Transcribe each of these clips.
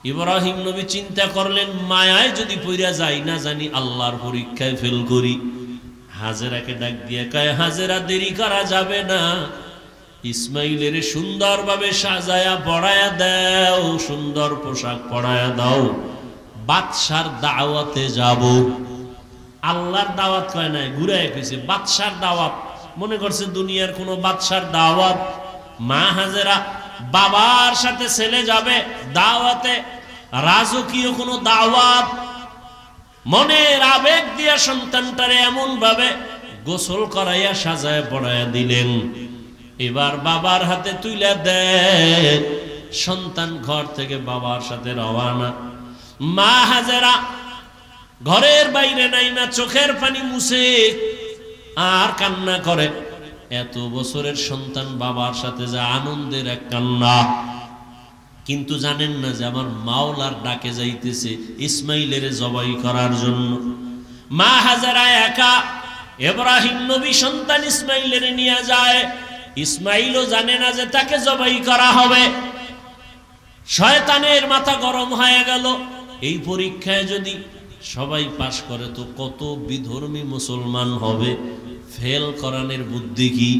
ইব্রাহিম নবী চিন্তা করলেন, মায়ায় যদি পইরা যাই না জানি আল্লাহর পরীক্ষায় ফেল করি। হাজেরাকে ডাক দিয়ে কয়, হাজেরা দেরি করা যাবে না, ইসমাইলের সুন্দরভাবে সাজায়া পড়ায়া দাও, সুন্দর পোশাক পড়ায়া দাও, বাদশার দাওয়াতে যাব। আল্লাহর দাওয়াত কয় নাই, ঘুরায় কইছে বাদশার দাওয়াত। মনে করছে দুনিয়ার কোন বাদশার দাওয়াত। মা হাজেরা বাবার সাথে ছেলে যাবে দাওয়াতে, রাজকীয় কোন দাওয়াত। মনের আবেগ দিয়া সন্তানটারে এমন ভাবে গোসল করাইয়া সাজায় পড়াইয়া দিলেন। এবার বাবার হাতে তুইলা দেন, সন্তান ঘর থেকে বাবার সাথে রওয়ানা। মা হাজেরা ঘরের বাইরে নাই না, চোখের পানি মুছে আর কান্না করে। এত বছরের সন্তান বাবার সাথে যা আনন্দের এক কান্না, কিন্তু জানেন না যে আমার মাওলার ডাকে যাইতেছে ইসমাইলের জবাই করার জন্য। মা হাজেরা একা, ইব্রাহিম নবী সন্তান ইসমাইলের নিয়ে যায়। ইসমাইলও জানে না যে তাকে জবাই করা হবে। শয়তানের মাথা গরম হয়ে গেল, এই পরীক্ষায় যদি সবাই পাশ করে তো কত বিধর্মী মুসলমান হবে, ফেল করানোর বুদ্ধি কি?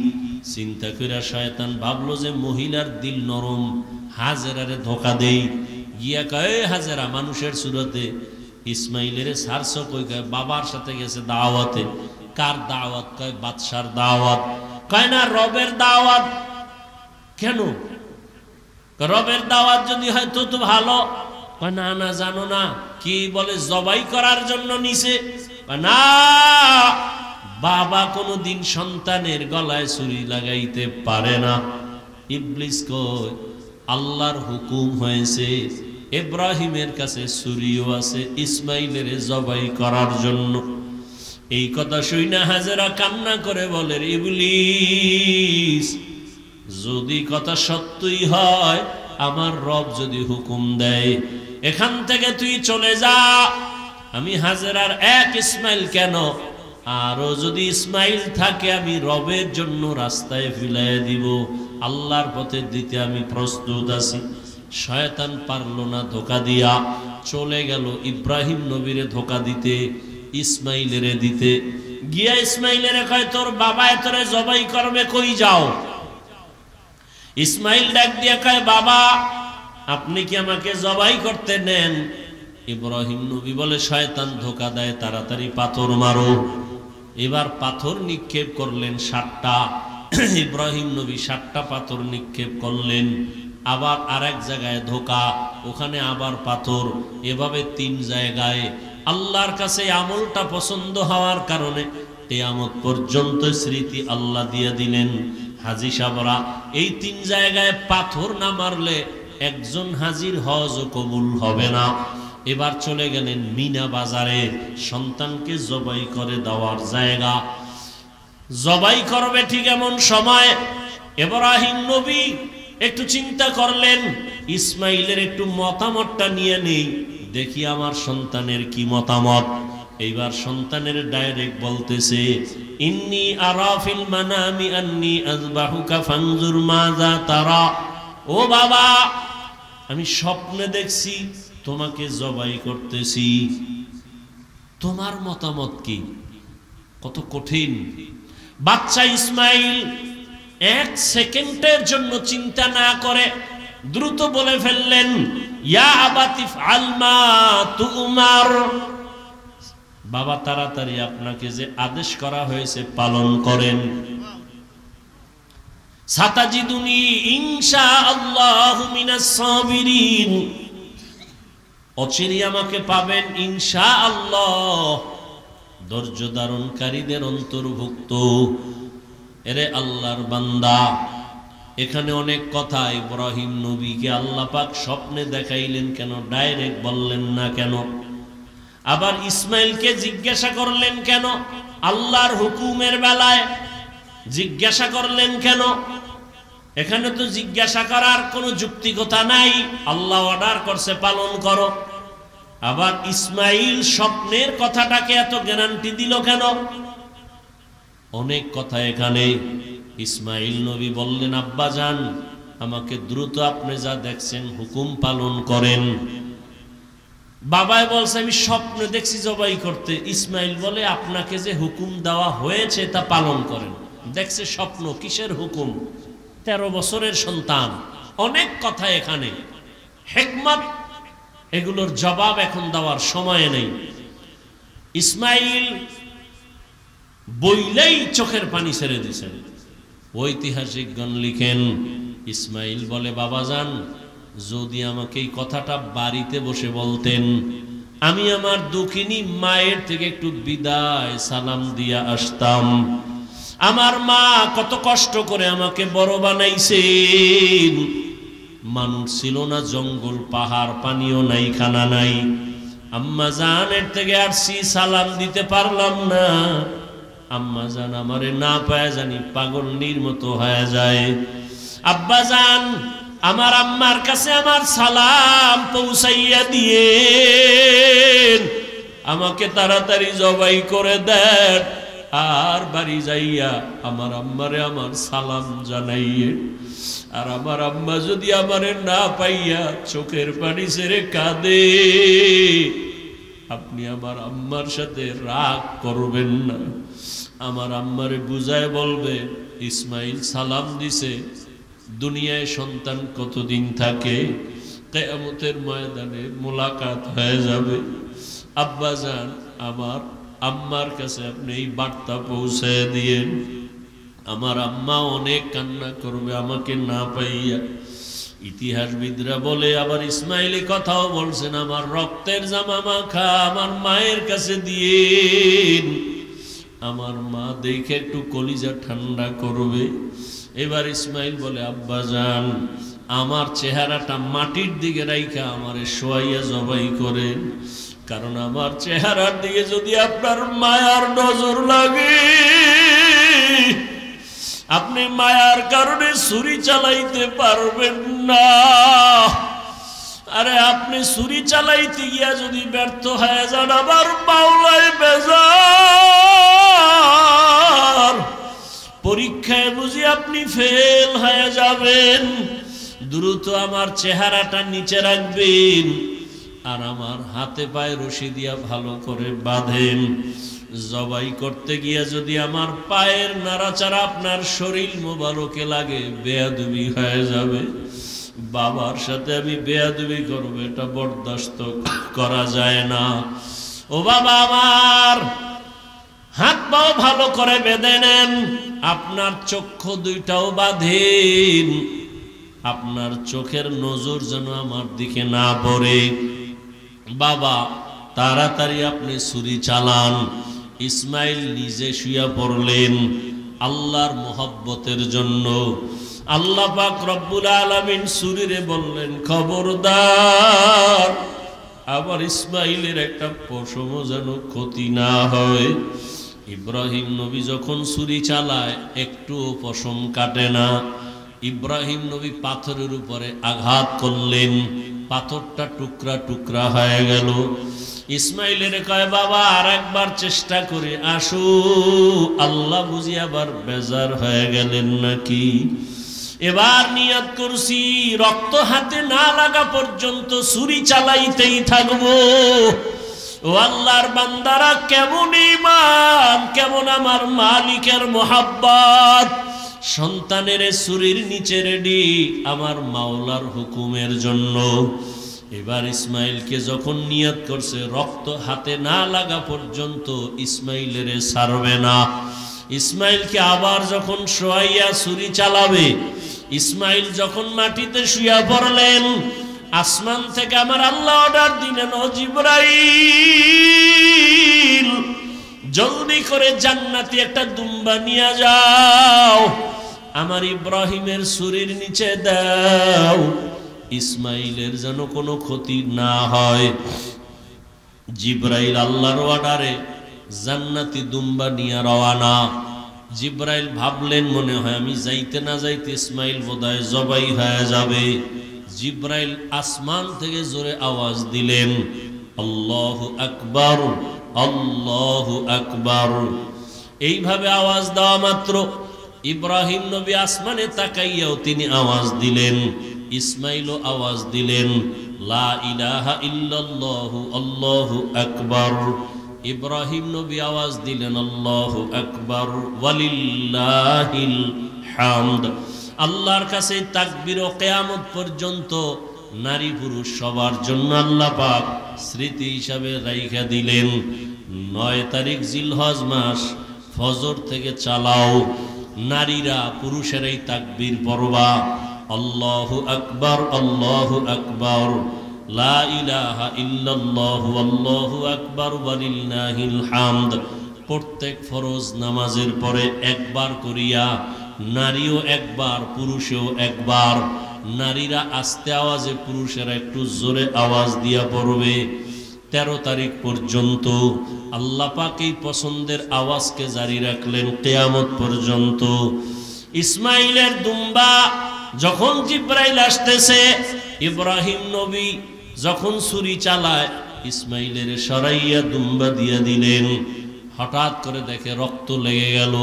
চিন্তা করে শয়তান ভাবলো যে মহিলার দিল নরম, হাজেরারে ধোকা দেই। গিয়া কয়, হাজেরা মানুষের সুরতে ইসমাইলের সারস কই, কয় বাবার সাথে গেছে দাওয়াতে। কার দাওয়াত? কয় বাদশার দাওয়াত। কয় না রবের দাওয়াত। কেন? রবের দাওয়াত যদি হয় তো ভালো। কয় না না, জানো না কি বলে, জবাই করার জন্য নিছে। না, বাবা কোনদিন সন্তানের গলায় ছুরি লাগাইতে পারে না। ইবলিস কয় আল্লাহর হুকুম হয়েছে, ইব্রাহিমের কাছে ছুরিও আছে ইসমাইলের জবাই করার জন্য। এই কথা শুইনা হাজেরা কান্না করে বলে, ইবলিস, যদি কথা সত্যই হয়, আমার রব যদি হুকুম দেয় এখান থেকে তুই চলে যা, আমি হাজেরার এক ইসমাইল কেন, আরো যদি ইসমাইল থাকে আমি রবের জন্য রাস্তায় ফিলাই দিব, আল্লাহর পথে দিতে আমি প্রস্তুত আছি। শয়তান পারল না, ধোকা দিয়া চলে গেল ইব্রাহিম নবীরে ধোকা দিতে, ইসমাইলেরে দিতে। গিয়া ইসমাইলেরে কয়, তোর বাবা তোরে জবাই করবে, কই যাও? ইসমাইল ডাক দিয়া কয়, বাবা আপনি কি আমাকে জবাই করতে নেন? ইব্রাহিম নবী বলে, শয়তান ধোকা দেয়, তাড়াতাড়ি পাথর মারো। এবার পাথর নিক্ষেপ করলেন 7টা। ইব্রাহিম নবী 7টা পাথর নিক্ষেপ করলেন। আবার আরেক জায়গায় ধোকা, ওখানে আবার পাথর, এভাবে 3 জায়গায়। আল্লাহর কাছে আমলটা পছন্দ হওয়ার কারণে কিয়ামত পর্যন্ত স্মৃতি আল্লাহ দিয়ে দিলেন। হাজী সাহেবরা এই 3 জায়গায় পাথর না মারলে একজন হাজির হজ কবুল হবে না। এবার চলে গেলেন মিনা বাজারে, সন্তানকে জবাই করে দেওয়ার জায়গা। জবাই করবে ঠিক এমন সময় ইব্রাহিম নবী একটু চিন্তা করলেন, ইসমাইলের একটু মতামতটা নিয়ে নেই, দেখি আমার সন্তানের কি মতামত। এইবার সন্তানের ডাইরেক্ট বলতেছে, ইন্নী আরা ফিল মানামি আন্নী আযবাহুকা ফানজুর মাযা তারা। ও বাবা, আমি স্বপ্নে দেখছি তোমাকে জবাই করতেছি, তোমার মতামত কি? কত কঠিন। বাচ্চা ইসমাইল 1 সেকেন্ডের জন্য চিন্তা না করে দ্রুত বলে ফেললেন, ইয়া আবাতি ফাল মা তুমার। বাবা তাড়াতাড়ি আপনাকে যে আদেশ করা হয়েছে পালন করেন। সাতাজিদুনি ইনশাআল্লাহু মিনাস সাবিরিন, অচিরেই আমাকে পাবেন ইনশাআল্লাহ ধৈর্য ধারণকারীদের অন্তর্ভুক্ত। এরে আল্লাহর বান্দা, এখানে অনেক কথা। ইব্রাহিম নবীকে আল্লাহ পাক স্বপ্নে দেখাইলেন কেন? ডাইরেক্ট বললেন না কেন? আবার ইসমাইলকে জিজ্ঞাসা করলেন কেন? আল্লাহর হুকুমের বেলায় জিজ্ঞাসা করলেন কেন? এখানে তো জিজ্ঞাসা করার কোনো যুক্তিকতা নাই, আল্লাহ অর্ডার করছে পালন করো। আবার ইসমাইল স্বপ্নের কথাটাকে এত গ্যারান্টি দিল কেন? অনেক কথা এখানে। ইসমাইল নবী বললেন, আব্বা জান, আমাকে দ্রুত আপনি যা দেখছেন হুকুম পালন করেন। বাবাই বলছে আমি স্বপ্নে দেখছি জবাই করতে। ইসমাইল বলে আপনাকে যে হুকুম দেওয়া হয়েছে তা পালন করেন। দেখছে স্বপ্ন, কিসের হুকুম? 13 বছরের সন্তান। অনেক কথা এখানে, হিকমত, এগুলোর জবাব এখন দেওয়ার সময় নেই। ইসমাইল বইলেই চোখের পানি ছেড়ে দিয়েছেন। ঐতিহাসিকগণ লিখেন, ইসমাইল বলে বাবাজান, যদি আমাকে এই কথাটা বাড়িতে বসে বলতেন, আমি আমার দুঃখিনী মায়ের থেকে একটু বিদায় সালাম দিয়া আসতাম। আমার মা কত কষ্ট করে আমাকে বড় বানাইছেন। মানুষ ছিল না, জঙ্গল পাহাড়, পানিও নাই, খানা নাই। আম্মা জানের থেকে আসছি, সালাম দিতে পারলাম না। আম্মা জান আমারে না পায় জানি পাগলনির মতো হয়ে যায়। আব্বা জান, আমার আম্মার কাছে আমার সালাম পৌঁছাইয়া দিয়ে আমাকে তাড়াতাড়ি জবাই করে দেন, আর বাড়ি যাইয়া আমার আম্মারে আমার সালাম জানাইয়ে। আর আমার আম্মা যদি আমারে না পাইয়া চোখের পানি ছেড়ে কাঁদে, আপনি আমার আম্মার সাথে রাগ করবেন না। আমার আম্মারে বুঝায় বলবে, ইসমাইল সালাম দিছে, দুনিয়ায় সন্তান কতদিন থাকে, কিয়ামতের ময়দানে মোলাকাত হয়ে যাবে। আব্বা জান, আমার আম্মার কাছে আপনি এই বার্তা পৌঁছে দিয়েন। আমার আম্মা অনেক কান্না করবে আমাকে না পাইয়া। ইতিহাসবিদরা বলে, আবার ইসমাইলি কথাও বলছেন, আমার রক্তের জামা মাখা আমার মায়ের কাছে দিয়েন, আমার মা দেখে একটু কলিজা ঠান্ডা করবে। এবার ইসমাইল বলে, আব্বা জান, আমার চেহারাটা মাটির দিকে রাইখা আমারে শোয়াইয়া জবাই করেন, কারণ আমার চেহারার দিকে যদি আপনার মায়ার নজর লাগে, আপনি মায়ার কারণে ছুরি চালাইতে পারবেন না। আরে আপনি ছুরি চালাইতে গিয়া যদি ব্যর্থ হয়ে যান, আবার মাওলায় বেজার, পরীক্ষায় বুঝি আপনি ফেল হয়ে যাবেন। দ্রুত আমার চেহারাটা নিচে রাখবেন, আর আমার হাতে পায়ে রশি দিয়া ভালো করে বাঁধেন। জবাই করতে গিয়া যদি আমার পায়ের নাড়াচাড়া আপনার শরীর মোবারকে লাগে, বেয়াদবি হয়ে যাবে। বাবার সাথে আমি বেয়াদবি করব, এটা বরদাস্ত করা যায় না। ও বাবা আমার, হাত পাও ভালো করে বেঁধে নেন, আপনার চক্ষু দুইটাও বাঁধেন, আপনার চোখের নজর যেন আমার দিকে না পড়ে। বাবা তাড়াতাড়ি আপনি ছুরি চালান। ইসমাইল নিজে শুয়া পড়লেন আল্লাহর মোহব্বতের জন্য। আল্লাহ পাক রব্বুল আলামিন ছুরিরে বললেন, খবরদার, আবার ইসমাইলের একটা পশমও যেন ক্ষতি না হয়। ইব্রাহিম নবী যখন ছুরি চালায় একটুও পশম কাটে না। ইব্রাহিম নবী পাথরের উপরে আঘাত করলেন, পাথরটা টুকরা টুকরা হয়ে গেল। ইসমাইলের কয়, বাবা আর একবার চেষ্টা করে আসো। আল্লাহ বুঝি আবার বেজার হয়ে গেলেন নাকি? এবার নিয়ত করছি, রক্ত হাতে না লাগা পর্যন্ত ছুরি চালাইতেই থাকবো। ও আল্লাহর বান্দারা, কেমন ঈমান, কেমন আমার মালিকের মোহাব্বত। সন্তানের ছুরির নিচে রেডি আমার মাওলার হুকুমের জন্য। এবার ইসমাইলকে যখন নিয়ত করছে রক্ত হাতে না লাগা পর্যন্ত ইসমাইলের ছাড়বে না। ইসমাইলকে আবার যখন শোয়াইয়া ছুরি চালাবে, ইসমাইল যখন মাটিতে শুয়া পড়লেন, আসমান থেকে আমার আল্লাহ অর্ডার দিলেন, ও জিবরাইল, জলদি করে জান্নাতি একটা দুম্বা নিয়ে যাও, আমার ইব্রাহিমের ছুরির নিচে দাও, ইসমাইলের যেন কোনো ক্ষতি না হয়। জিবরাইল আল্লাহর অর্ডারে জান্নাতি দুম্বা নিয়ে রওয়ানা। জিবরাইল ভাবলেন, মনে হয় আমি যাইতে না যাইতে ইসমাইল বোধহয় জবাই হয়ে যাবে। জিবরাইল আসমান থেকে জোরে আওয়াজ দিলেন, আল্লাহু আকবার, আল্লাহু আকবার। এইভাবে আওয়াজ দেওয়া মাত্র ইব্রাহিম নবী আসমানে তাকাইয়াও তিনি আওয়াজ দিলেন, ইসমাইলও আওয়াজ দিলেন, লা ইলাহা ইল্লাল্লাহু আল্লাহু আকবার। ইব্রাহিম নবী আওয়াজ দিলেন আল্লাহু আকবার ওয়ালিল্লাহিল হামদ। আল্লাহর কাছে তাকবীর ও কিয়ামত পর্যন্ত নারী পুরুষ সবার জন্য আল্লাহ পাক স্মৃতি হিসাবে রাইখা দিলেন। 9 তারিখ জিলহজ মাস ফজর থেকে চালাও, নারীরা পুরুষেরাই তাকবীর পড়বা, আল্লাহু আকবার আল্লাহু আকবার, লা ইলাহা ইল্লাল্লাহু আল্লাহু আকবার ওয়ালিল্লাহিল হামদ। প্রত্যেক ফরজ নামাজের পরে একবার করিয়া নারীও একবার পুরুষেও একবার। নারীরা আস্তে আওয়াজে, পুরুষেরা একটু জোরে আওয়াজ দিয়া পড়বে। 13 তারিখ পর্যন্ত আল্লাহ পাক এই পছন্দের আওয়াজকে জারি রাখলেন কিয়ামত পর্যন্ত। ইসমাইলের দুম্বা যখন জিব্রাইল আসতেছে, ইব্রাহিম নবী যখন ছুরি চালায় ইসমাইলের সরাইয়া দুম্বা দিয়া দিলেন। হঠাৎ করে দেখে রক্ত লেগে গেল,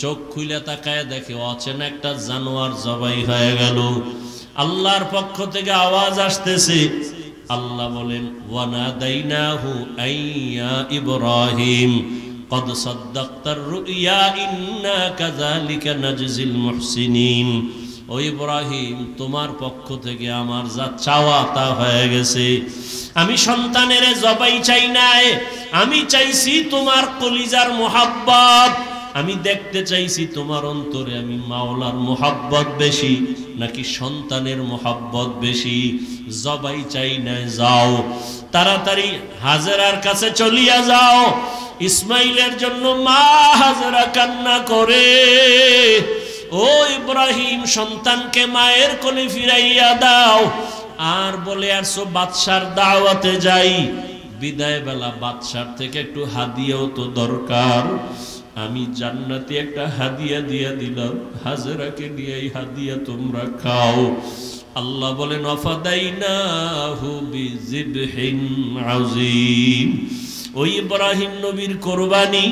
চোখ খুলে তাকায় দেখে অচেনা একটা জানোয়ার জবাই হয়ে গেল। আল্লাহর পক্ষ থেকে আওয়াজ আসতেছে, আল্লাহ বলেন ওয়ানাদাইনাহু আইয়া ইব্রাহিম কদ সাদ্দাকতার রুইয়া ইন্না কাযালিকা নাজজিল মুহসিনিন। ও ইব্রাহিম, তোমার পক্ষ থেকে আমার যা চাওয়া তা হয়ে গেছে। আমি সন্তানের জবাই চাই নাই, আমি চাইছি তোমার কলিজার মোহাব্বত। আমি দেখতে চাইছি তোমার অন্তরে আমি মাওলার মোহাব্বত বেশি নাকি সন্তানের মোহাব্বত বেশি। জবাই চাই নাই, যাও তাড়াতাড়ি হাজেরার কাছে চলিয়া যাও। ইসমাইলের জন্য মা হাজেরা কান্না করে, ও ইব্রাহিম, সন্তানকে মায়ের কোলে ফিরাইয়া দাও। আর বলে আসো বাদশার দাওয়াতে যাই, বিদায় বেলা বাদশার থেকে একটু হাদিয়াও তো দরকার। আমি জান্নাতি একটা হাদিয়া দিয়া দিলাম, হাজেরাকে নিয়ে এই হাদিয়া তোমরা খাও। আল্লাহ বলেন ওয়াফাদাইনাহু বিযিবহিন আযীম। ওই ইব্রাহিম নবীর কুরবানি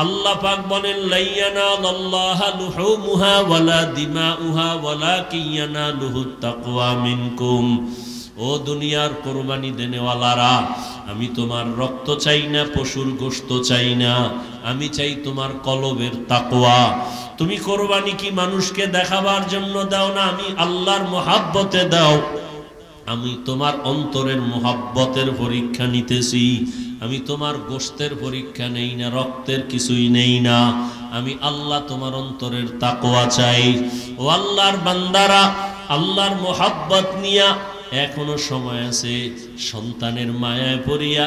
আল্লাহ পাক বলেন লাইয়ানাল্লাহা লুহুমুহা ওয়ালা দিমাউহা ওয়ালাকিন ইয়ানালুহুত তাকওয়া মিনকুম। ও দুনিয়ার কুরবানি দেনেওয়ালারা, আমি তোমার রক্ত চাই না, পশুর গোশত চাই না, আমি চাই তোমার কলবের তাকওয়া। তুমি কুরবানি কি মানুষকে দেখাবার জন্য দাও না, আমি আল্লাহর মোহাব্বতে দাও। আমি তোমার অন্তরের মোহাব্বতের পরীক্ষা নিতেছি। আমি তোমার গোশতের পরীক্ষা নেই না, রক্তের কিছুই নেই না, আমি আল্লাহ তোমার অন্তরের তাকওয়া চাই। ও আল্লাহর বান্দারা, আল্লাহর মোহাব্বত নিয়া এখনো সময় আছে। সন্তানের মায়ায় পড়িয়া,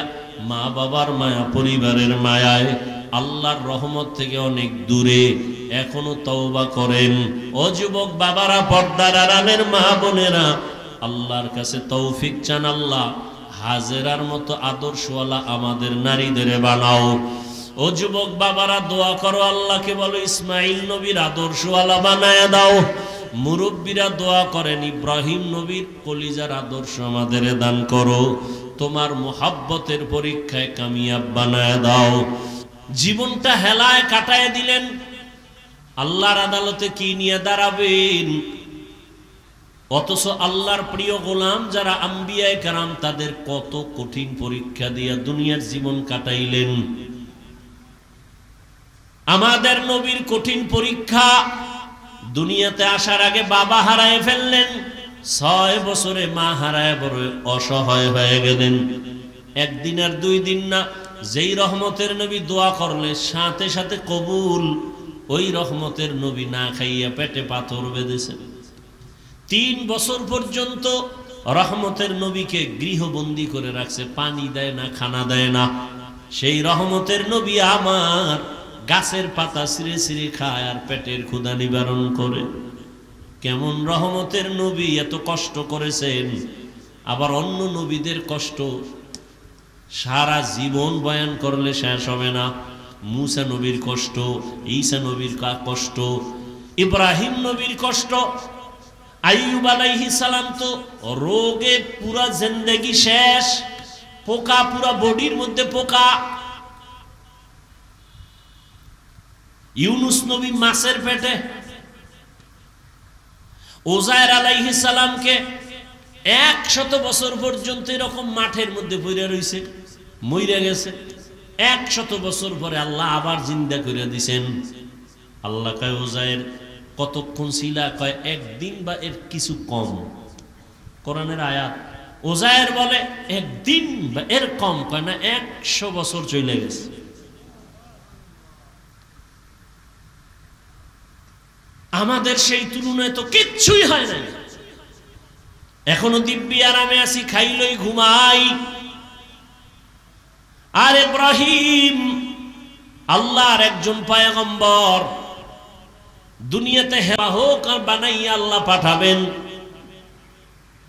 মা বাবার মায়া, পরিবারের মায়ায় আল্লাহর রহমত থেকে অনেক দূরে এখনো তওবা করেন। ও যুবক বাবারা, পর্দার আড়ালের মা বোনেরা, আল্লাহর কাছে তৌফিক চান, আল্লাহ হাজেরার মতো আদর্শওয়ালা আমাদের নারীদের বানাও। ও যুবক বাবারা, দোয়া করো, আল্লাহকে বলো ইসমাইল নবীর আদর্শওয়ালা বানায় দাও। মুরব্বীরা দোয়া করেন ইব্রাহিম নবীর কলিজার আদর্শ আমাদের দান করো। তোমার মোহাব্বতের পরীক্ষায় কামিয়াব বানায় দাও। জীবনটা হেলায় কাটায় দিলেন, আল্লাহর আদালতে কি নিয়ে দাঁড়াবেন? অথচ আল্লাহর প্রিয় গোলাম যারা আম্বিয়ায়ে কেরাম, তাদের কত কঠিন পরীক্ষা দিয়া দুনিয়ার জীবন কাটাইলেন। আমাদের নবীর কঠিন পরীক্ষা, দুনিয়াতে আসার আগে বাবা হারায় ফেললেন, 6 বছরে মা হারায় বড় অসহায় হয়ে গেলেন। একদিন আর 2 দিন না, যেই রহমতের নবী দোয়া করলে সাথে সাথে কবুল। ওই রহমতের নবী না খাইয়া পেটে পাথর বেঁধেছেন। 3 বছর পর্যন্ত রহমতের নবীকে গৃহবন্দী করে রাখছে, পানি দেয় না, খানা দেয় না। সেই রহমতের নবী আমার গাছের পাতা ছিঁড়ে ছিঁড়ে খায় আর পেটের ক্ষুধা নিবারণ করে। কেমন রহমতের নবী, এত কষ্ট করেছেন। আবার অন্য নবীদের কষ্ট সারা জীবন বয়ান করলে শেষ হবে না। মুসা নবীর কষ্ট, ঈসা নবীর কষ্ট, ইব্রাহিম নবীর কষ্ট, আইয়ুব আলাইহিস সালাম তো রোগে পুরা জিন্দেগি শেষ, পোকা পুরা বডির মধ্যে পোকা। ইউনুস নবী মাছের পেটে। ওজায়ের আলাইহিস সালামকে 100 বছর পর্যন্ত এরকম মাঠের মধ্যে পড়ে রইছে, মইরা গেছে। 100 বছর পরে আল্লাহ আবার জিন্দা করে দিছেন। আল্লাহ কয় ওজায়ের কতক্ষণ ছিলা? কয় একদিন বা এর কিছু কম। কোরআনের আয়াত। ওজায়ের বলে একদিন বা এর কম, কয় না 100 বছর চলে গেছে। আমাদের সেই তুলনায় তো কিচ্ছুই হয় নাই। এখনো দিব্যি আরামে আছি, খাইলই ঘুমাই। আর ইব্রাহিম আল্লাহর একজন পয়গম্বর, দুনিয়াতে হেবাহক আর বানাইয়া আল্লাহ পাঠাবেন,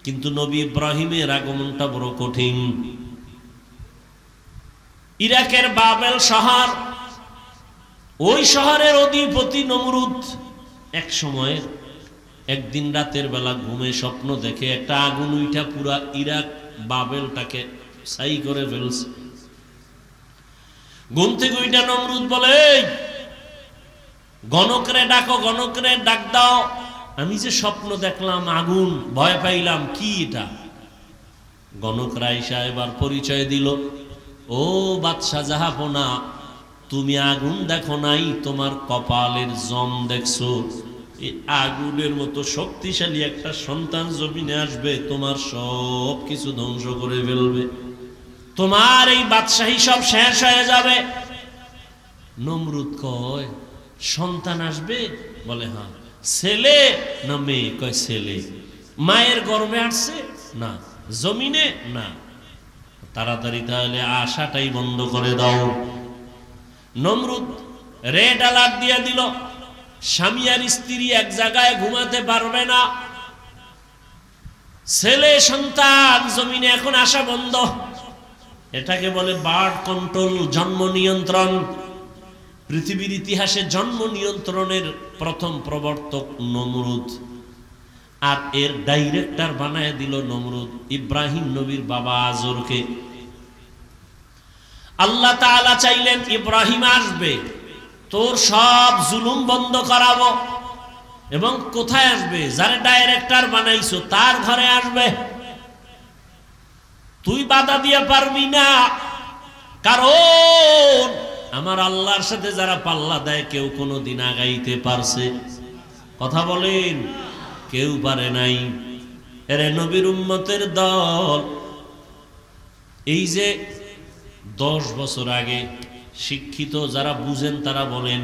কিন্তু নবী ইব্রাহিমের আগমনটা বড় কঠিন। ইরাকের বাবেল শহর, ওই শহরের অধিপতি নমরুদ এক সময় একদিন রাতের বেলা ঘুমে স্বপ্ন দেখে একটা আগুন উইঠা পুরা ইরাক বাবেলটাকে ছাই করে ফেলছে। ঘুম থেকে উইঠা নমরুদ বলে, গণকরে ডাকো, গণকরে ডাক দাও, আমি যে স্বপ্ন দেখলাম আগুন, ভয় পাইলাম, কি এটা? গণকরা আইসা এবার পরিচয় দিল, ও বাদশা জাহাপনা, তুমি আগুন দেখো নাই, তোমার কপালের জম দেখছো। এই আগুনের মতো শক্তিশালী একটা সন্তান জমিনে আসবে, তোমার সব কিছু ধ্বংস করে ফেলবে, তোমার এই বাদশাহী সব শেষ হয়ে যাবে। নমরুদ কয়, সন্তান আসবে? বলে হ্যাঁ। ছেলে না মেয়ে? কয় ছেলে। মায়ের গর্ভে আসছে? না। জমিনে? না। তাড়াতাড়ি তাহলে আশাটাই বন্ধ করে দাও। নমরুদ রেড অ্যালার্ট দিয়ে দিল, স্বামী আর স্ত্রী এক জায়গায় ঘুমাতে পারবে না, ছেলে সন্তান জমিনে এখন আসা বন্ধ। এটাকে বলে বার্থ কন্ট্রোল, জন্ম নিয়ন্ত্রণ। পৃথিবীর ইতিহাসে জন্ম নিয়ন্ত্রণের প্রথম প্রবর্তক নমরুদ, আর এর ডাইরেক্টর বানায় দিল নমরুদ ইব্রাহিম নবীর বাবা আজরকে। আল্লাহ তাআলা চাইলেন ইব্রাহিম আসবে, তোর সব জুলুম বন্ধ করাবো। এবং কোথায় আসবে? যারে ডাইরেক্টর বানাইছো তার ঘরে আসবে। তুই বাধা দিয়ে পারবি না, কারণ আমার আল্লাহর সাথে যারা পাল্লা দেয় কেউ কোনোদিন আগাইতে পারছে? কথা বলেন, কেউ পারে নাই। এরে নবীর উম্মতের দল, এই যে 10 বছর আগে, শিক্ষিত যারা বুঝেন তারা বলেন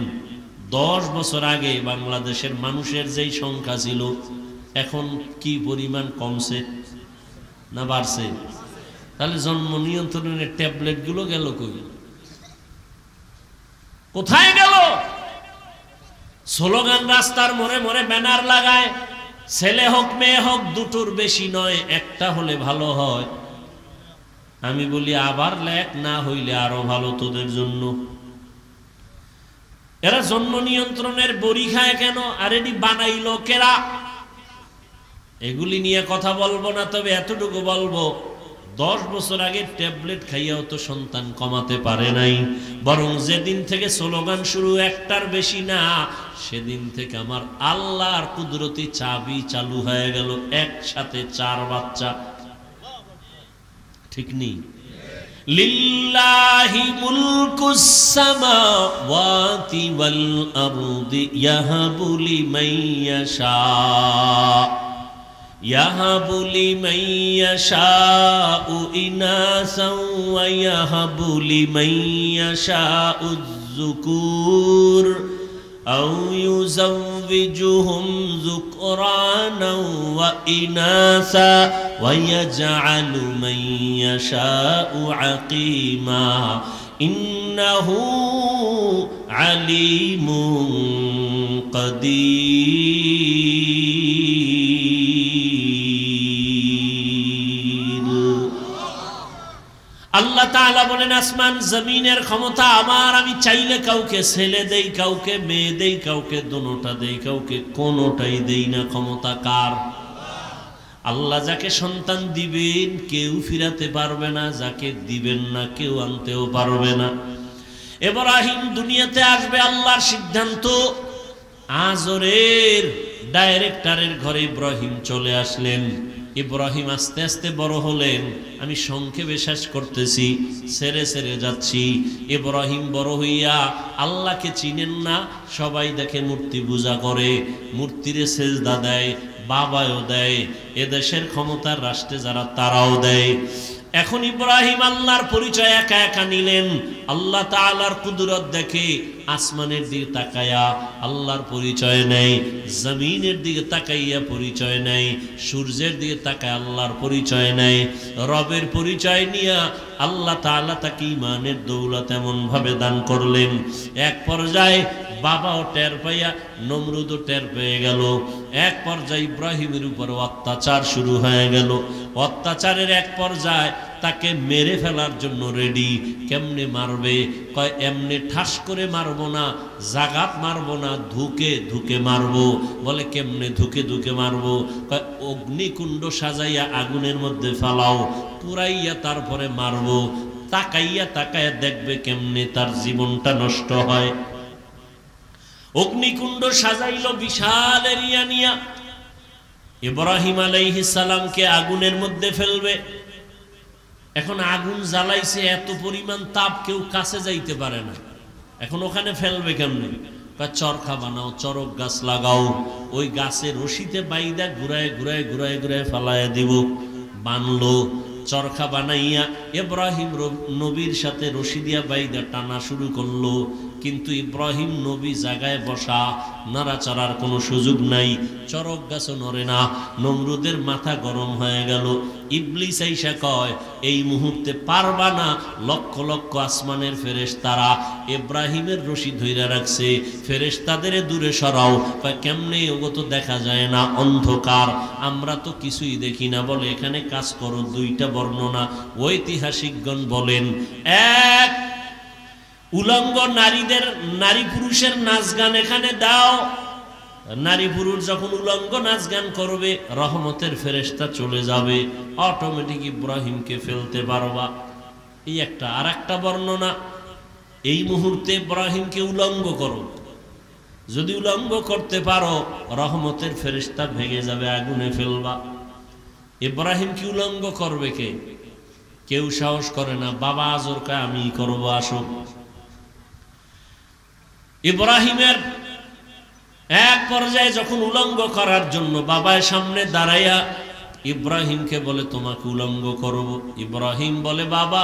10 বছর আগে বাংলাদেশের মানুষের যেই সংখ্যা ছিল, এখন কি পরিমাণ কমছে না বাড়ছে? তাহলে জন্ম নিয়ন্ত্রণের ট্যাবলেট গুলো গেল কই? কোথায় গেল? স্লোগান রাস্তার মোড়ে মোড়ে ব্যানার লাগায়, ছেলে হোক মেয়ে হোক দুটোর বেশি নয়, একটা হলে ভালো হয়। আমি বলি আবার লেখ, না হইলে আরো ভালো তোদের জন্য। এরা জন্ম নিয়ন্ত্রণের বড়ি খায় কেন? আর এটি বানাইলো কেরা? এগুলি নিয়ে কথা বলবো না, তবে এতটুকু বলবো, 10 বছর আগে ট্যাবলেট খাইয়াও তো সন্তান কমাতে পারে নাই, বরং যেদিন থেকে স্লোগান শুরু একটার বেশি না, সেদিন থেকে আমার আল্লাহর কুদরতি চাবি চালু হয়ে গেল, একসাথে 4 বাচ্চা। ঠিক নেই? লিল্লাহি মুলকুস সামাওয়াতি ওয়াল আরদি ইয়াহাবু লিমান ইয়াশা ইয়াহাবু লিমান ইয়াশাউ ইনাসাও ওয়া ইয়াহাবু লিমান ইয়াশাউ যুকুর আও ইউযাওবিজুহুম যুকরানা ওয়া ইনাসা ওয়া ইয়াজআলু মান ইয়াশাউ আকিমা ইন্নাহু আলিমুন কাদির। আল্লাহ তাআলা বলেন, আসমান জমিনের ক্ষমতা আমার, আমি চাইলে কাউকে ছেলে দেই, কাউকে মেয়ে দেই, কাউকে দুটোটা দেই, কাউকে কোনোটাই দেই না। ক্ষমতা কার? আল্লাহ যাকে সন্তান দিবেন কেউ ফিরাতে পারবে না, যাকে দিবেন না কেউ আনতেও পারবে না। ইব্রাহিম দুনিয়াতে আসবে আল্লাহর সিদ্ধান্ত। আজরের ডাইরেক্টরের ঘরে ইব্রাহিম চলে আসলেন। ইব্রাহিম আস্তে আস্তে বড় হলেন। আমি সংক্ষেপে শেষ করতেছি, সেরে সেরে যাচ্ছি। ইব্রাহিম বড় হইয়া আল্লাহকে চিনেন না, সবাই দেখে মূর্তি পূজা করে, মূর্তিরে সেজদা দেয়, বাবাও দেয়, এদেশের ক্ষমতার রাষ্ট্রে যারা তারাও দেয়। এখন ইব্রাহিম আল্লাহর পরিচয় একা একা নিলেন। আল্লাহ তাআলার কুদরত দেখে আসমানের দিকে তাকায়া আল্লাহর পরিচয় নেই, জমিনের দিকে তাকাইয়া পরিচয় নেই, সূর্যের দিকে তাকায় আল্লাহর পরিচয় নেই। রবের পরিচয় নিয়া আল্লাহ তাআলা তাকে ঈমানের দৌলত এমন ভাবে দান করলেন, এক পর্যায়ে বাবাও টের পাইয়া নমরুদও টের পেয়ে গেল। এক পর্যায়ে ইব্রাহিমের উপর অত্যাচার শুরু হয়ে গেল। অত্যাচারের এক পর্যায়ে তাকে মেরে ফেলার জন্য রেডি। কেমনে মারবে? কয় এমনি ঠাস করে মারবো না, জাগাত মারবো না, ধুকে ধুকে মারবো। বলে কেমনে ধুকে ধুকে মারবো? কয় অগ্নিকুণ্ড সাজাইয়া আগুনের মধ্যে ফেলাও, পুরাইয়া তারপরে মারবো। তাকাইয়া তাকাইয়া দেখবে কেমনে তার জীবনটা নষ্ট হয়। অগ্নিকুণ্ড সাজাইল বিশাল এরিয়া নিয়া। ইব্রাহিম আলাইহিস সালামকে আগুনের মধ্যে ফেলবে। এখন আগুন জ্বালাইছে, এত পরিমাণ তাপ, কেউ কাছে যাইতে পারে না। এখন ওখানে ফেলবে কেমনে? চরখা বানাও, চরক গাছ লাগাও, ওই গাছের রশিতে বাইদা ঘুরায় ঘুরায় ঘুরায় ঘুরায় ফালাইয়া দিব। বানলো, চরখা বানাইয়া ইব্রাহিম নবীর সাথে রশি দিয়া বাইদা টানা শুরু করলো। কিন্তু ইব্রাহিম নবী জায়গায় বসা, নাড়াচাড়ার কোনো সুযোগ নাই, চরক গাছও নড়ে না। নমরুদের মাথা গরম হয়ে গেল। ইবলিস আইসা কয় এই মুহূর্তে পারবা না। লক্ষ লক্ষ আসমানের ফেরেশতারা ইব্রাহিমের রশি ধইরা রাখছে, ফেরেশতাদের দূরে সরাও। কয় কেমনে? ওগো তো দেখা যায় না, অন্ধকার, আমরা তো কিছুই দেখি না। বলে এখানে কাজ করো, দুইটা বর্ণনা ঐতিহাসিকগণ বলেন। এক, উলঙ্গ নারীদের, নারী পুরুষের নাচ গান এখানে দাও। নারী পুরুষ যখন উলঙ্গ নাচ গান করবে, রহমতের ফেরেশতা চলে যাবে, অটোমেটিক ইব্রাহিমকে ফেলতে পারবা। এই একটা। আর একটা বর্ণনা, এই মুহূর্তে ইব্রাহিমকে উলঙ্গ করো, যদি উলঙ্গ করতে পারো রহমতের ফেরেশতা ভেঙে যাবে, আগুনে ফেলবা। ইব্রাহিম কি উলঙ্গ করবে কে? কেউ সাহস করে না। বাবা আজর কয় আমি করব, আসো। ইব্রাহিমের এক পর্যায়ে যখন উলঙ্গ করার জন্য বাবার সামনে দাঁড়াইয়া ইব্রাহিমকে বলে তোমাকে উলঙ্গ করব। ইব্রাহিম বলে বাবা,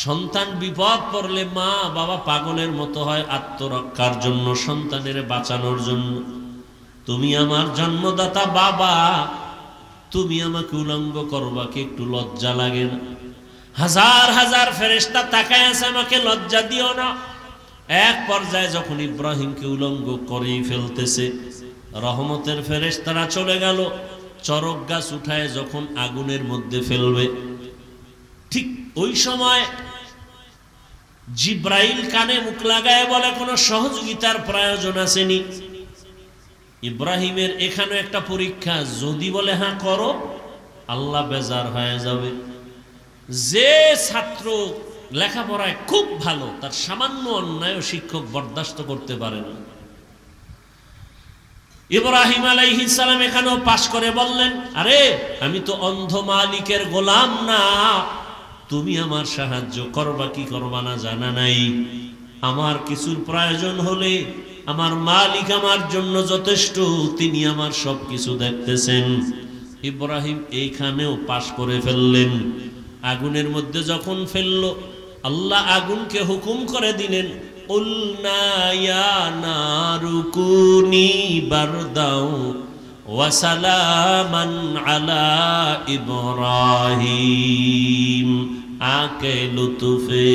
সন্তান বিপদ পড়লে মা বাবা পাগলের মতো হয় আত্মরক্ষার জন্য, সন্তানের বাঁচানোর জন্য। তুমি আমার জন্মদাতা বাবা, তুমি আমাকে উলঙ্গ করবা, কি একটু লজ্জা লাগে না? হাজার হাজার ফেরেশতা তাকায় আছে, আমাকে লজ্জা দিও না। এক পর্যায়ে যখন ইব্রাহিমকে উলঙ্গ করেই ফেলতেছে, রহমতের ফেরেশতারা চলে গেল। চরক গাছ উঠায় যখন আগুনের মধ্যে ফেলবে, ঠিক ওই সময় জিব্রাইল কানে মুখ লাগায় বলে কোনো সহযোগিতার প্রয়োজন আসেনি। ইব্রাহিমের এখানে একটা পরীক্ষা, যদি বলে হ্যাঁ করো, আল্লাহ বেজার হয়ে যাবে। যে ছাত্র লেখাপড়ায় খুব ভালো, তার সামান্য অন্যায় শিক্ষক বরদাস্ত করতে পারে না। ইব্রাহিম আলাইহিস সালাম এখানেও পাশ করে বললেন, আরে আমি তো অন্ধ মালিকের গোলাম না, তুমি আমার সাহায্য করবা কি করবা না জানা নাই। আমার কিছুর প্রয়োজন হলে আমার মালিক আমার জন্য যথেষ্ট, তিনি আমার সব কিছু দেখতেছেন। ইব্রাহিম এইখানেও পাশ করে ফেললেন। আগুনের মধ্যে যখন ফেললো, আল্লাহ আগুনকে হুকুম করে দিলেন, কুলনা ইয়া নারু কুনি বারদাও ওয়া সালামান আলা ইব্রাহিম। আকে লুতুফে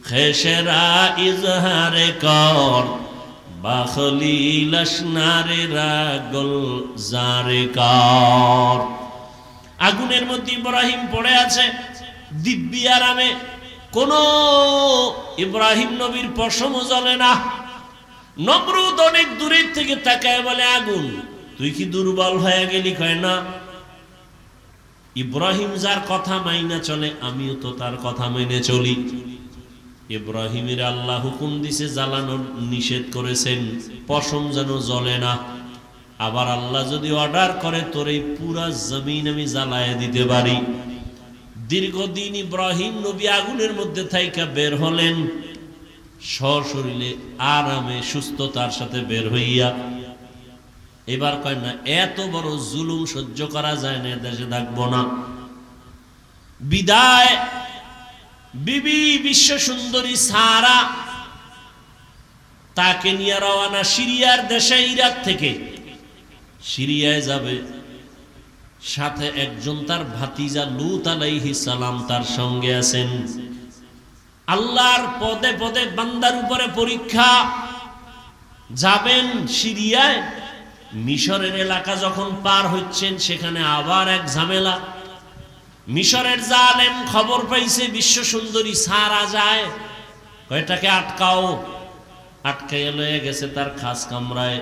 খেশরা ইজহারে কর, বাখলিল আসনারে রাগল জারে কর। আগুনের মধ্যে ইব্রাহিম পড়ে আছে দিব্যি আরামে, কোন ইব্রাহিম নবীর পশমও জ্বলে না। নমরুদ অনেক দূরের থেকে তাকায় বলে, আগুন তুই কি দুর্বল হয়ে গেলি? কয় না, ইব্রাহিম যার কথা মাইনা চলে, আমিও তো তার কথা মেনে চলি। ইব্রাহিমের আল্লাহ হুকুম দিছে, জ্বালানোর নিষেধ করেছেন, পশম যেন জ্বলে না। আবার আল্লাহ যদি অর্ডার করে তোর এই পুরা জমিন আমি জ্বালায় দিতে পারি। দীর্ঘদিন ইব্রাহিম নবী আগুনের মধ্যে থাইকা বের হলেন, সশরীরে আরামে সুস্থতার সাথে বের হইয়া। এবার কয় না, এত বড় জুলুম সহ্য করা যায় না, দেশে থাকবো না। বিদায় বিবি বিশ্ব সুন্দরী সারা তাকে নিয়ে রওনা সিরিয়ার দেশে, ইরাক থেকে সিরিয়ায় যাবে। সাথে একজন তার ভাতিজা লূত আলাইহিস সালাম তার সঙ্গে আছেন। আল্লাহর পদে পদে বান্দার উপরে পরীক্ষা। যাবেন সিরিয়ায়, মিশরের এলাকা যখন পার হচ্ছেন সেখানে আবার এক ঝামেলা। মিশরের জালেম খবর পাইছে বিশ্ব সুন্দরী সারা যায়, কয়টাকে আটকাও। আটকাইয়া লয়ে গেছে তার খাস কামরায়।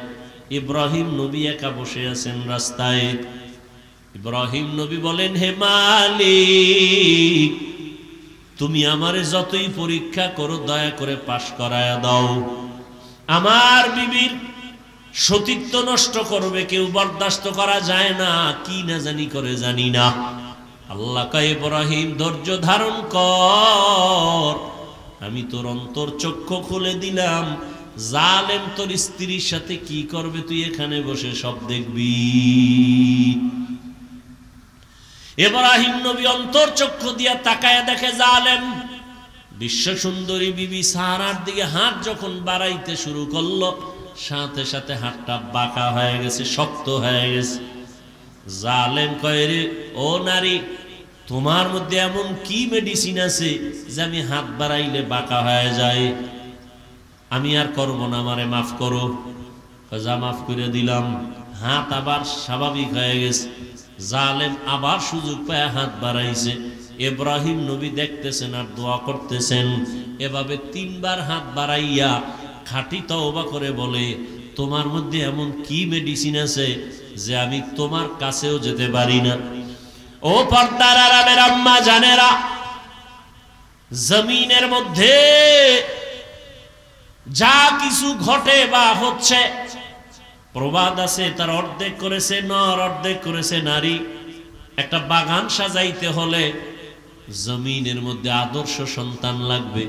ইব্রাহিম নবী একা বসে আছেন রাস্তায়। ইব্রাহিম নবী বলেন, হে মালিক, তুমি আমারে যতই পরীক্ষা করো দয়া করে পাশ করায়া দাও। আমার বিবির সতীত্ব নষ্ট করবে কেউ, বরদাস্ত করা যায় না। কি না জানি করে জানি না। আল্লাহ কয়, ইব্রাহিম ধৈর্য ধারণ কর, আমি তোর অন্তর চক্ষু খুলে দিলাম। জালেম তোর স্ত্রীর সাথে কি করবে তুই এখানে বসে সব দেখবি। ইব্রাহিম নবী অন্তর চক্ষু দিয়া তাকায়া দেখে জালেম বিশ্ব সুন্দরী বিবি সারার দিকে হাত যখন বাড়াইতে শুরু করলো, সাথে সাথে হাতটা বাঁকা হয়ে গেছে, শক্ত হয়ে গেছে। জালেম কয়, রে ও নারী, তোমার মধ্যে এমন কি মেডিসিন আছে যে আমি হাত বাড়াইলে বাঁকা হয়ে যায়? আমি আর করব না, আমারে মাফ করো। যা মাফ করে দিলাম। হাত আবার স্বাভাবিক হয়ে গেছে। জালেম আবার সুযোগ পায় হাত বাড়াইছে। ইব্রাহিম নবী দেখতেছেন আর দোয়া করতেছেন। এভাবে 3 বার হাত বাড়াইয়া খাঁটি তওবা করে বলে, তোমার মধ্যে এমন কি মেডিসিন আছে যে আমি তোমার কাছেও যেতে পারি না? ও পর্দার আড়ালের আম্মা জানেরা, জমিনের মধ্যে যা কিছু ঘটে বা হচ্ছে, প্রবাদ আছে তার অর্ধেক করেছে নর, অর্ধেক করেছে নারী। একটা বাগান সাজাইতে হলে জমিনের মধ্যে আদর্শ সন্তান লাগবে।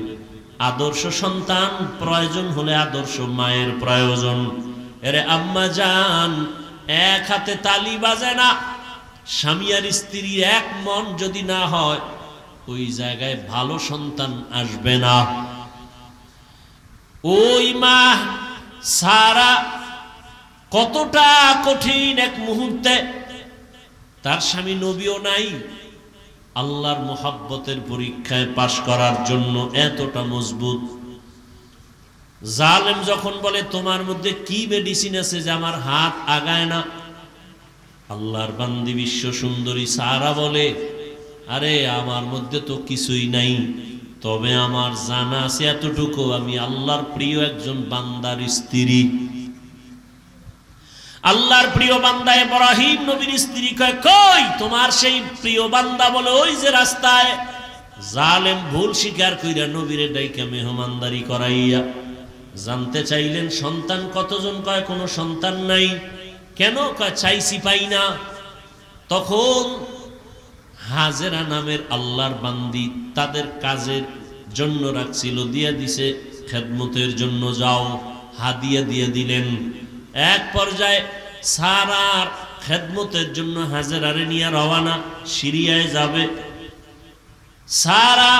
আদর্শ সন্তান প্রয়োজন হলে আদর্শ মায়ের প্রয়োজন। এরে আম্মা জান, এক হাতে তালি বাজে না। স্বামী আর স্ত্রীর এক মন যদি না হয়, ওই জায়গায় ভালো সন্তান আসবে না। ওই মা সারা কতটা কঠিন এক মুহূর্তে, তার স্বামী নবীও নাই, আল্লাহর মোহাব্বতের পরীক্ষায় পাশ করার জন্য এতটা মজবুত। জালেম যখন বলে, তোমার মধ্যে কি মেডিসিন আছে যে আমার হাত আগায় না? আল্লাহর বান্দি বিশ্ব সুন্দরী সারা বলে, আরে আমার মধ্যে তো কিছুই নাই, তবে আমার জানা আছে এতটুকু, আমি আল্লাহর প্রিয় একজন বান্দার স্ত্রী। আল্লাহর প্রিয় বান্দা ইব্রাহিম নবীর স্ত্রী কয়, কই তোমার সেই প্রিয় বান্দা? বলে, ওই যে রাস্তায়। জালেম ভুল স্বীকার কইরা নবীরে ডাইকা মেহমানদারি করাইয়া জানতে চাইলেন সন্তান কতজন? কয় কোনো সন্তান নাই। কেন? কয় চাইছি পাই না। তখন হাজেরা নামের আল্লাহর বান্দি তাদের কাজের জন্য রাখছিল, দিয়া দিছে খেদমতের জন্য, যাও হাদিয়া দিয়ে দিলেন। এক পর্যায়ে সারার খেদমতের জন্য হাজেরারে নিয়ে রওয়ানা, সিরিয়ায় যাবে। সারা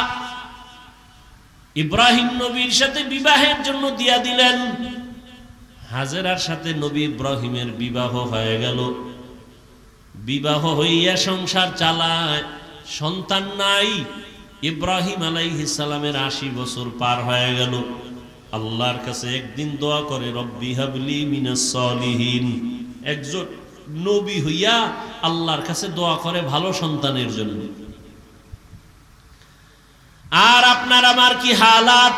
ইব্রাহিম নবীর সাথে বিবাহের জন্য দিয়া দিলেন। হাজেরার সাথে নবী ইব্রাহিমের বিবাহ হয়ে গেল। বিবাহ হইয়া সংসার চালায়, সন্তান নাই। ইব্রাহিম আলাইহিস সালামের 80 বছর পার হয়ে গেল। আল্লাহর কাছে একদিন দোয়া করে, রব্বি হাবলি মিনাস সালিহিন। একজন নবী হইয়া আল্লাহর কাছে দোয়া করে ভালো সন্তানের জন্য। আর আপনার আমার কি হালাত?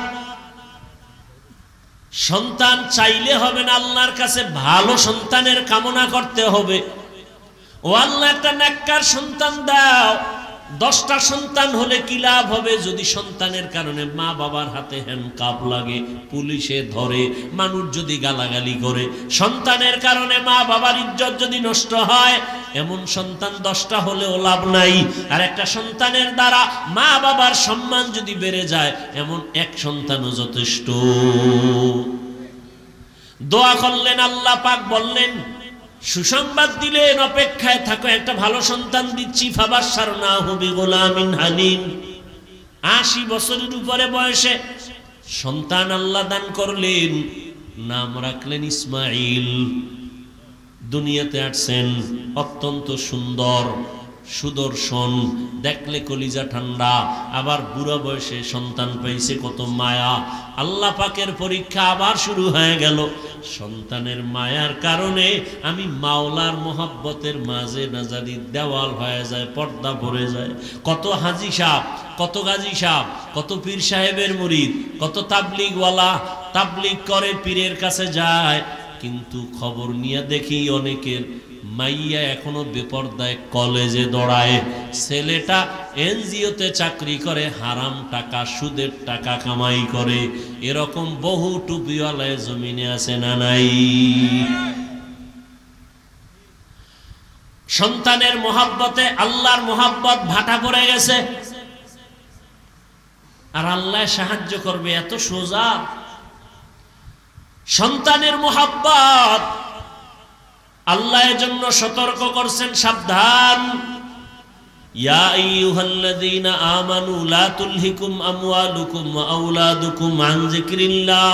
সন্তান চাইলে হবে না, আল্লাহর কাছে ভালো সন্তানের কামনা করতে হবে। ও আল্লাহ, একটা নেককার সন্তান দাও, 10টা সন্তান হলে কি লাভ হবে যদি সন্তানের কারণে মা বাবার হাতে হ্যান্ডকাপ লাগে, পুলিশে ধরে, মানুষ যদি গালাগালি করে, সন্তানের কারণে মা বাবার ইজ্জত যদি নষ্ট হয়, এমন সন্তান 10টা হলেও লাভ নাই। আর একটা সন্তানের দ্বারা মা বাবার সম্মান যদি বেড়ে যায়, এমন এক সন্তানও যথেষ্ট। দোয়া করলেন, আল্লাহ পাক বললেন, সুসংবাদ দিলেন, অপেক্ষায় থাকো, একটা ভালো সন্তান দিচ্ছি। ফাবাশশারনাহু বিগুলামিন হালিম। 80 বছরের উপরে বয়সে সন্তান আল্লাহ দান করলেন, নাম রাখলেন ইসমাইল। দুনিয়াতে আসছেন অত্যন্ত সুন্দর, সুদর্শন, দেখলে কলিজা ঠান্ডা, আবার বুড়া বয়সে সন্তান পাইছে, কত মায়া। আল্লাহ পাকের পরীক্ষা আবার শুরু হয়ে গেল। সন্তানের মায়ার কারণে আমি মাওলার মোহাব্বতের মাঝে নাজারি দেওয়াল হয়ে যায়, পর্দা পড়ে যায়। কত হাজি সাহেব, কত গাজী সাহেব, কত পীর সাহেবের মুরিদ, কত তাবলিগওয়ালা তাবলিগ করে, পীরের কাছে যায়, কিন্তু খবর নিয়ে দেখি অনেকের মাইয়া এখনো বেপরদায় কলেজে দৌড়ায়, ছেলেটা এনজিওতে চাকরি করে, হারাম টাকা সুদের টাকা কামাই করে। এরকম বহু টুপিওয়ালায় জমিনে আছে না নাই? সন্তানের মোহাব্বতে আল্লাহর মোহাব্বত ভাটা পড়ে গেছে। আর আল্লাহ সাহায্য করবে, এত সোজা। সন্তানের মোহাব্বত আল্লাহ এর জন্য সতর্ক করছেন, সাবধান। ইয়া আইয়ুহাল্লাযীনা আমানু লা তুলহিকুম আমওয়ালুকুম ওয়া আওলাদুকুম আন যিকরিল্লাহ।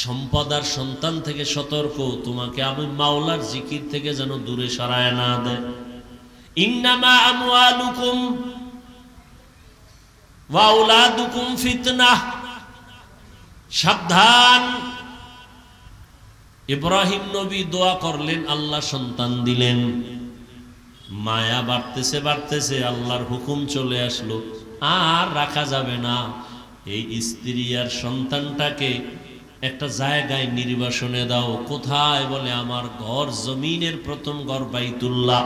সম্পদ আর সন্তান থেকে সতর্ক, তোমাকে আমি মাওলার জিকির থেকে যেন দূরে সরায় না দেয়। ইন্নামা আমওয়ালুকুম ওয়া আওলাদুকুম ফিতনাহ। সাবধান। ইব্রাহিম নবী দোয়া করলেন, আল্লাহ সন্তান দিলেন। মায়া বাড়তেছে বাড়তেছে, আল্লাহর হুকুম চলে আসলো, আর রাখা যাবে না। এই স্ত্রী আর সন্তানটাকে একটা জায়গায় নির্বাসনে দাও। কোথায়? বলে আমার ঘর, জমিনের প্রথম ঘর বাইতুল্লাহ,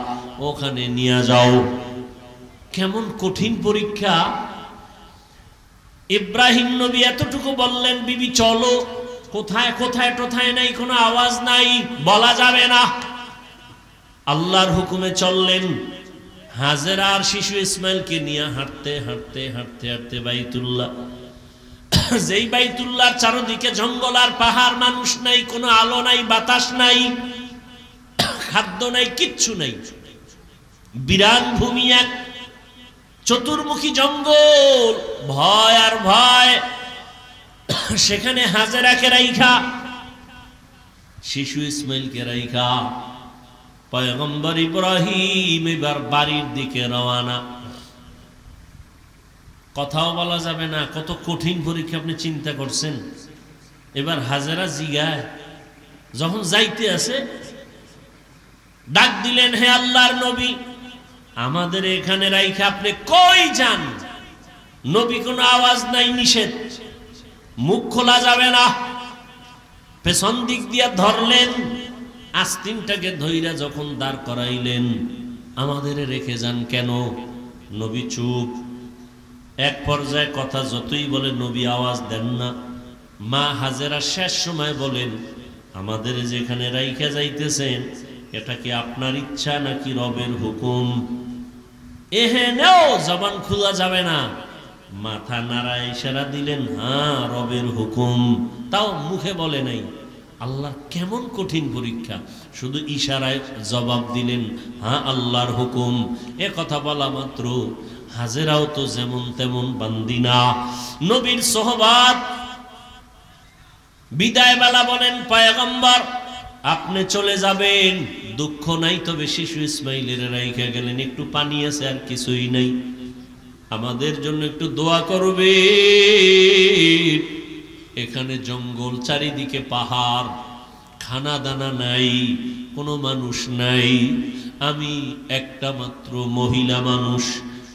ওখানে নিয়ে যাও। কেমন কঠিন পরীক্ষা! ইব্রাহিম নবী এতটুকু বললেন, বিবি চলো। কোথায় কোথায় কোথায় নাই, কোনো আওয়াজ নাই, বলা যাবে না। আল্লাহর হুকুমে চললেন। হাজেরা আর শিশু ইসমাইলকে নিয়ে হাঁটতে হাঁটতে হাঁটতে হাঁটতে বাইতুল্লাহ। যেই বাইতুল্লাহর চারদিকে জঙ্গল আর পাহাড়, মানুষ নাই, কোনো আলো নাই, বাতাস নাই, খাদ্য নাই, কিচ্ছু নাই, বিরান ভূমি, এক চতুর্মুখী জঙ্গল, ভয় আর ভয়। সেখানে হাজেরাকে রাইখা, শিশু ইসমাইলকে রাইখা পয়গম্বর ইব্রাহিম এবার বাড়ির দিকে রওনা। কথাও বলা যাবে না, কত কঠিন পরীক্ষা আপনি চিন্তা করছেন। এবার হাজেরা জিগায়, যখন যাইতে আছে ডাক দিলেন, হে আল্লাহর নবী, আমাদের এখানে রাইখা আপনি কই যান? নবী কোনো আওয়াজ নাই, নিষেধ, মুখ খোলা যাবে না। পেছন দিক দিয়ে ধরলেন, আস্তিনটাকে ধইরা যখন দাঁড় করাইলেন, আমাদের রেখে যান কেন? নবী চুপ। এক পর্যায়ে কথা যতই বলে নবী আওয়াজ দেন না। মা হাজেরা শেষ সময় বলেন, আমাদের যেখানে রাইখা যাইতেছেন, এটা কি আপনার ইচ্ছা নাকি রবের হুকুম? এহেনেও জবান খোলা যাবে না। মাথা নাড়ায় ইশারা দিলেন, হ্যাঁ রবের হুকুম। তাও মুখে বলে নাই। আল্লাহ কেমন কঠিন পরীক্ষা! শুধু ইশারায় জবাব দিলেন, হ্যাঁ আল্লাহর হুকুম। এ কথা বলা মাত্র হাজেরাও তো যেমন তেমন বান্দি না, নবীর সোহবাত। বিদায় বেলা বলেন, পয়গম্বর আপনি চলে যাবেন, দুঃখ নাই, তবে শিশু ইসমাইলের রাইখা গেলেন, একটু পানি আছে, আর কিছুই নাই, আমাদের জন্য একটু দোয়া করবে। এখানে জঙ্গল, চারিদিকে পাহাড়, খানা দানা নাই, কোনো মানুষ নাই, আমি একটা মাত্র মহিলা মানুষ,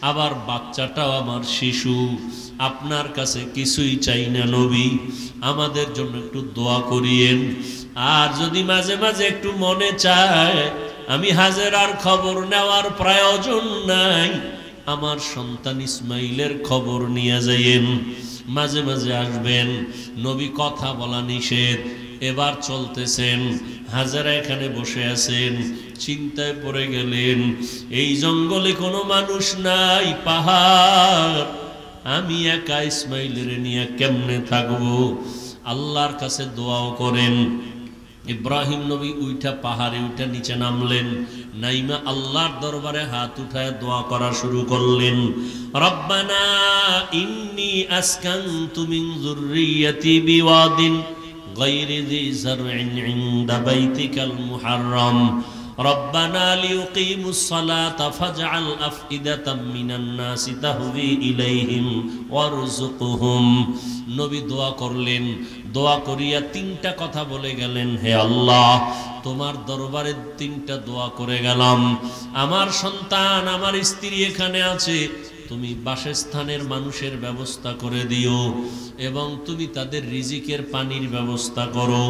আবার বাচ্চাটাও আমার শিশু, আপনার কাছে কিছুই চাই না নবী, আমাদের জন্য একটু দোয়া করিয়েন। আর যদি মাঝে মাঝে একটু মনে চায় আমি হাজেরার খবর নেওয়ার প্রয়োজন নাই, আমার সন্তান ইসমাইলের খবর নিয়ে যাইয়েন, মাঝে মাঝে আসবেন। নবী কথা বলা নিষেধ। এবার চলতেছেন, হাজেরা এখানে বসে আছেন, চিন্তায় পড়ে গেলেন, এই জঙ্গলে কোনো মানুষ নাই, পাহাড়, আমি একা ইসমাইলের নিয়ে কেমনে থাকবো? আল্লাহর কাছে দোয়াও করেন। ইব্রাহিম নবী উইঠা পাহাড়ে উঠা নিচে নামলেন, নাইমা আল্লাহর দরবারে হাত উঠায় দোয়া করা শুরু করলেন। রব্বানা ইন্নী আসকানতু মিন যুররিয়্যাতি বিওয়াদিন গায়রি যি যারইন ইনদা বাইতিকাল মুহাররম রব্বানা লিয়ুকিমুস সালাতা ফাজআল আফইদাতাম মিনান নাসি তাহবি ইলাইহিম ওয়ারযুকহুম। নবী দোয়া করলেন, দোয়া করিয়া তিনটা কথা বলে গেলেন, হে আল্লাহ, তোমার দরবারে তিনটা দোয়া করে গেলাম। আমার সন্তান, আমার স্ত্রী এখানে আছে, তুমি বাসস্থানের মানুষের ব্যবস্থা করে দিও, এবং তুমি তাদের রিজিকের পানির ব্যবস্থা করো,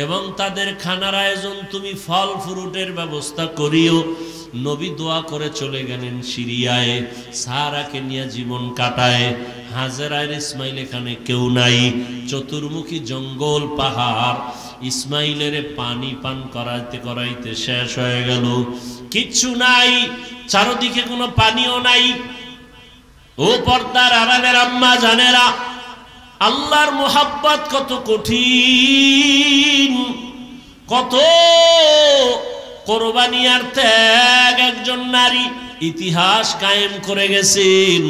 এবং তাদের খানার আয়োজন তুমি ফল ফ্রুটের ব্যবস্থা করিও। নবী দোয়া করে চলে গেলেন সিরিয়ায়, সারাকে নিয়ে জীবন কাটায়। হাজেরার ইসমাইল এখানে কেউ নাই, চতুর্মুখী জঙ্গল পাহাড়। ইসমাইলের পানি পান করাইতে করাইতে শেষ হয়ে গেল, কিচ্ছু নাই, চারদিকে কোনো পানিও নাই। ও পর্দার আড়ালের আম্মা জানেরা, আল্লাহর মোহাব্বত কত কঠিন, কত কোরবানি আর ত্যাগ একজন নারী ইতিহাস কায়েম করে গেছেন।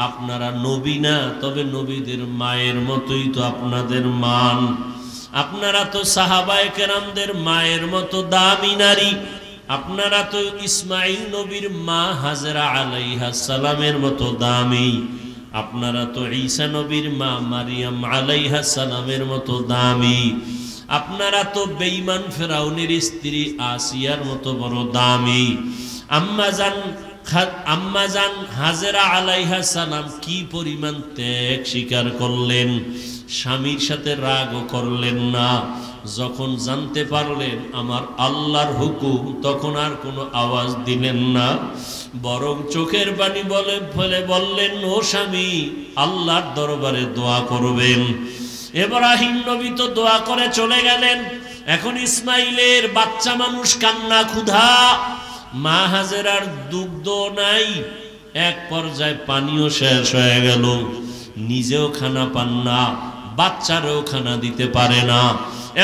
আপনারা নবী না, তবে নবীদের মায়ের মতোই তো আপনাদের মান। আপনারা তো সাহাবায়ে কেরামদের মায়ের মতো দামি নারী। আপনারা তো ইসমাইল নবীর মা হাজেরা আলাইহিস সালামের মতো দামি। আপনারা তো ঈসা নবীর মা মারিয়াম আলাইহিস সালামের মতো দামি। আপনারা তো বেঈমান ফেরাউনের স্ত্রী আসিয়ার মতো বড় দামি। আম্মাজান হাজেরা আলাইহিস সালাম কি পরিমাণ ত্যাগ স্বীকার করলেন, স্বামীর সাথে রাগও করলেন না। যখন জানতে পারলেন আমার আল্লাহর হুকুম, তখন আর কোনো আওয়াজ দিলেন না, বরং চোখের পানি বলে বললেন, ও স্বামী, আল্লাহর দরবারে দোয়া করবেন। ইব্রাহিম নবী তো দোয়া করে চলে গেলেন। এখন ইসমাইলের বাচ্চা মানুষ কান্না ক্ষুধা, মা হাজেরার দুগ্ধ নাই, এক পর্যায়ে পানিও শেষ হয়ে গেল, নিজেও খানা পান না, বাচ্চারও খানা দিতে পারে না,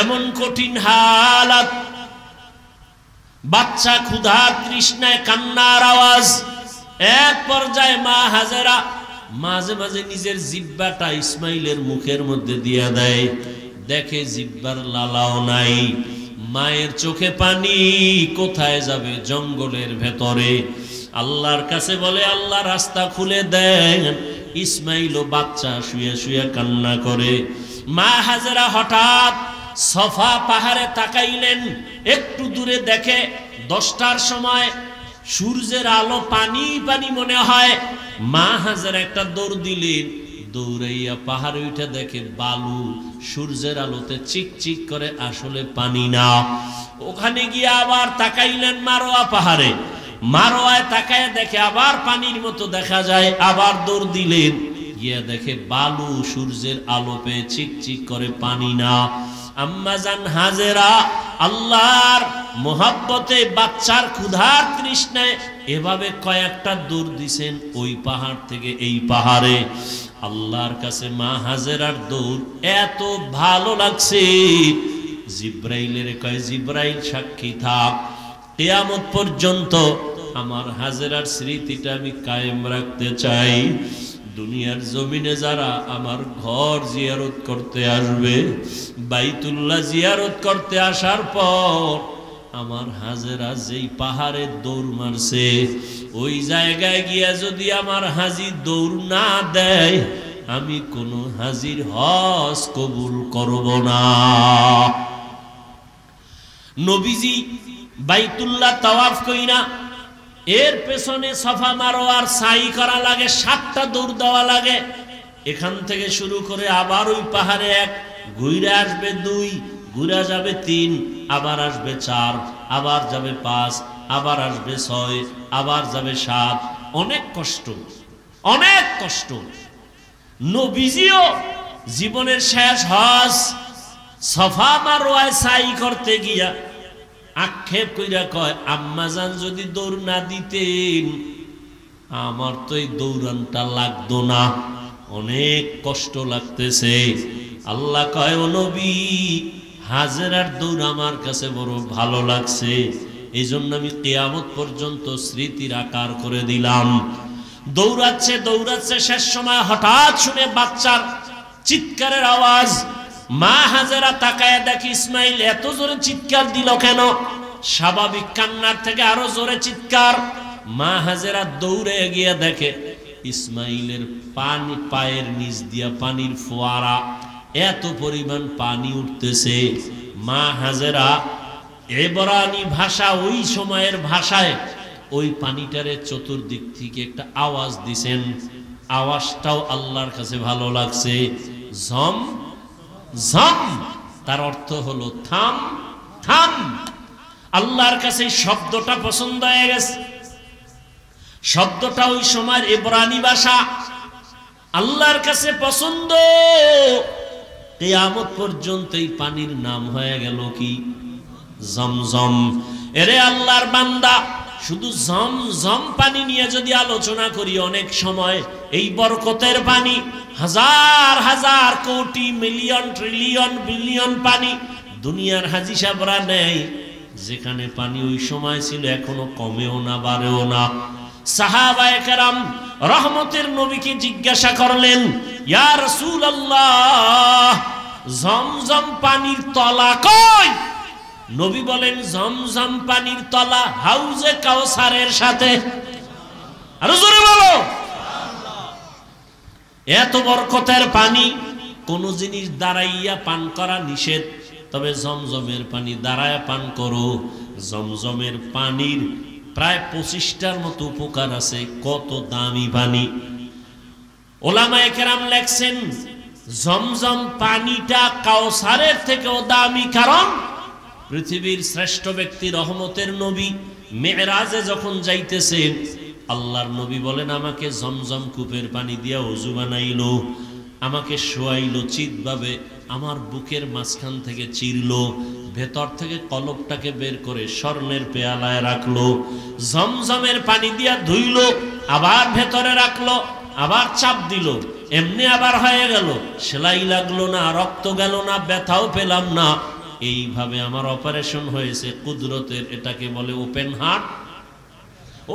এমন কঠিন হালাত। বাচ্চা ক্ষুধা তৃষ্ণায় কান্নার আওয়াজ। এক পর্যায়ে মা হাজেরা মাঝে মাঝে নিজের জিহ্বাটা ইসমাইলের মুখের মধ্যে দিয়া দেয়, দেখে জিহ্বার লালাও নাই। মায়ের চোখে পানি, কোথায় যাবে? জঙ্গলের ভেতরে। আল্লাহর কাছে বলে, আল্লাহ রাস্তা খুলে দেন। ইসমাইল ও বাচ্চা শুয়ে শুয়ে কান্না করে। মা হাজেরা হঠাৎ সফা পাহাড়ে তাকাইলেন, একটু দূরে দেখে 10টার সময় সূর্যের আলো, পানি পানি মনে হয়। মা হাজেরা একটা দৌড় দিলেন, দৌড়াইয়া পাহাড়ে উঠে দেখে বালু, সূর্যের আলোতে চিকচিক করে, আসলে পানি না। ওখানে গিয়ে আবার তাকাইলেন মারোয়া পাহাড়ে, মারোয়ায় তাকায় দেখে আবার পানির মতো দেখা যায়, আবার দৌড় দিলেন, গিয়া দেখে বালু, সূর্যের আলো পেয়ে চিকচিক করে, পানি না। আম্মাজান হাজেরা আল্লাহর মোহাব্বতে, বাচ্চার ক্ষুধার তৃষ্ণায় এভাবে কয়েকটা দৌড় দিছেন, ওই পাহাড় থেকে এই পাহাড়ে। আল্লাহর কাছে মা হাজেরার দৌড় এত ভালো লাগছে, জিব্রাইলের কয়, জিব্রাইল সাক্ষী থাক, কিয়ামত পর্যন্ত আমার হাজেরার স্মৃতিটা আমি কায়েম রাখতে চাই। দুনিয়ার জমিনে যারা আমার ঘর জিয়ারত করতে আসবে, বাইতুল্লাহ জিয়ারত করতে আসার পর আমার হাজেরা যেই পাহাড়ে দৌড় মারছে, ওই জায়গায় গিয়া যদি আমার হাজি দৌড় না দেয়, আমি কোনো হাজির হজ কবুল করব না। নবীজি বাইতুল্লাহ তাওয়াফ কইরা এর পেছনে সফা মারোয়ার সাই করা লাগে, 7টা দৌড় দেওয়া লাগে। এখান থেকে শুরু করে আবার ওই পাহাড়ে 1, ঘুরে আসবে 2, ঘুরে যাবে 3, আবার আসবে 4, আবার যাবে 5, আবার আসবে 6, আবার যাবে 7। অনেক কষ্ট, অনেক কষ্ট। নবীজিও জীবনের শেষ হজ সফা মারওয়ায় সাই করতে গিয়া আক্ষেপ কইরা কয়, আম্মাজান যদি দৌড় না দিতেন আমার তো এই দৌড়ানটা লাগতো না, অনেক কষ্ট লাগতেছে। আল্লাহ কয়, ও নবী, হাজেরার দৌড় আমার কাছে বড় ভালো লাগছে, এই জন্য আমি কিয়ামত পর্যন্ত স্মৃতির আকার করে দিলাম। দৌড়াচ্ছে দৌড়াচ্ছে, শেষ সময় হঠাৎ শুনে বাচ্চার চিৎকারের আওয়াজ। মা হাজেরা তাকায় দেখি ইসমাইল এত জোরে চিৎকার দিল কেন? স্বাভাবিক কান্নার থেকে আরো জোরে চিৎকার। মা হাজেরা দৌড়ে গিয়ে দেখে ইসমাইলের পানি, পায়ের নিচ দিয়া পানির ফোয়ারা, এত পরিমাণ পানি উঠতেছে। মা হাজেরা এবরানি ভাষা, ওই সময়ের ভাষায় ওই পানিটারে চতুর্দিক থেকে একটা আওয়াজ দিছেন। আওয়াজটাও আল্লাহর কাছে ভালো লাগছে, ঝম ঝম, তার অর্থ হলো থাম থাম। আল্লাহর কাছে শব্দটা পছন্দ হয়ে গেছে। শব্দটা ওই সময়ের ইব্রানি ভাষা, আল্লাহর কাছে পছন্দ। কিয়ামত পর্যন্ত এই পানির নাম হয়ে গেল কি? জমজম। এরে আল্লাহর বান্দা, শুধু জমজম পানি নিয়ে যদি আলোচনা করি, অনেক সময় এই বরকতের পানি হাজার হাজার কোটি মিলিয়ন ট্রিলিয়ন বিলিয়ন পানি দুনিয়ার হাজি সাহেবরা নেয়, যেখানে পানি ওই সময় ছিল এখনো কমেও না বাড়েও না। সাহাবায়ে কেরাম রহমতের নবীকে জিজ্ঞাসা করলেন, ইয়া রাসূলুল্লাহ, জমজম পানির তলা কই? নবী বলেন, জমজম পানির তলা হাউজে কাউসারের সাথে। আরো জোরে বলো। এত বরকতের পানি, কোন জিনিস দাঁড়াইয়া পান করা নিষেধ, তবে জমজমের পানি দাঁড়ায় পান করো। জমজমের পানির প্রায় 25টার মতো উপকার আছে। কত দামি পানি! ওলামায়ে কেরাম লেখছেন, জমজম পানিটা কাউসারের থেকেও দামি, কারণ পৃথিবীর শ্রেষ্ঠ ব্যক্তি রহমতের নবী মেরাজে যখন যাইতেছেন, আল্লাহর নবী বলেন, আমাকে জমজম কূপের পানি দিয়া ওযু বানাইলো, আমাকে শোয়াইলো চিতভাবে, আমার বুকের মাঝখান থেকে চিরলো, ভেতর থেকে কলবটাকে বের করে স্বর্ণের পেয়ালায় রাখলো, জমজমের পানি দিয়া ধুইলো, আবার ভেতরে রাখলো, আবার চাপ দিল, এমনি আবার হয়ে গেল, সেলাই লাগলো না, রক্ত গেল না, ব্যথাও পেলাম না। এইভাবে আমার অপারেশন হয়েছে কুদরতের। এটাকে বলে open heart.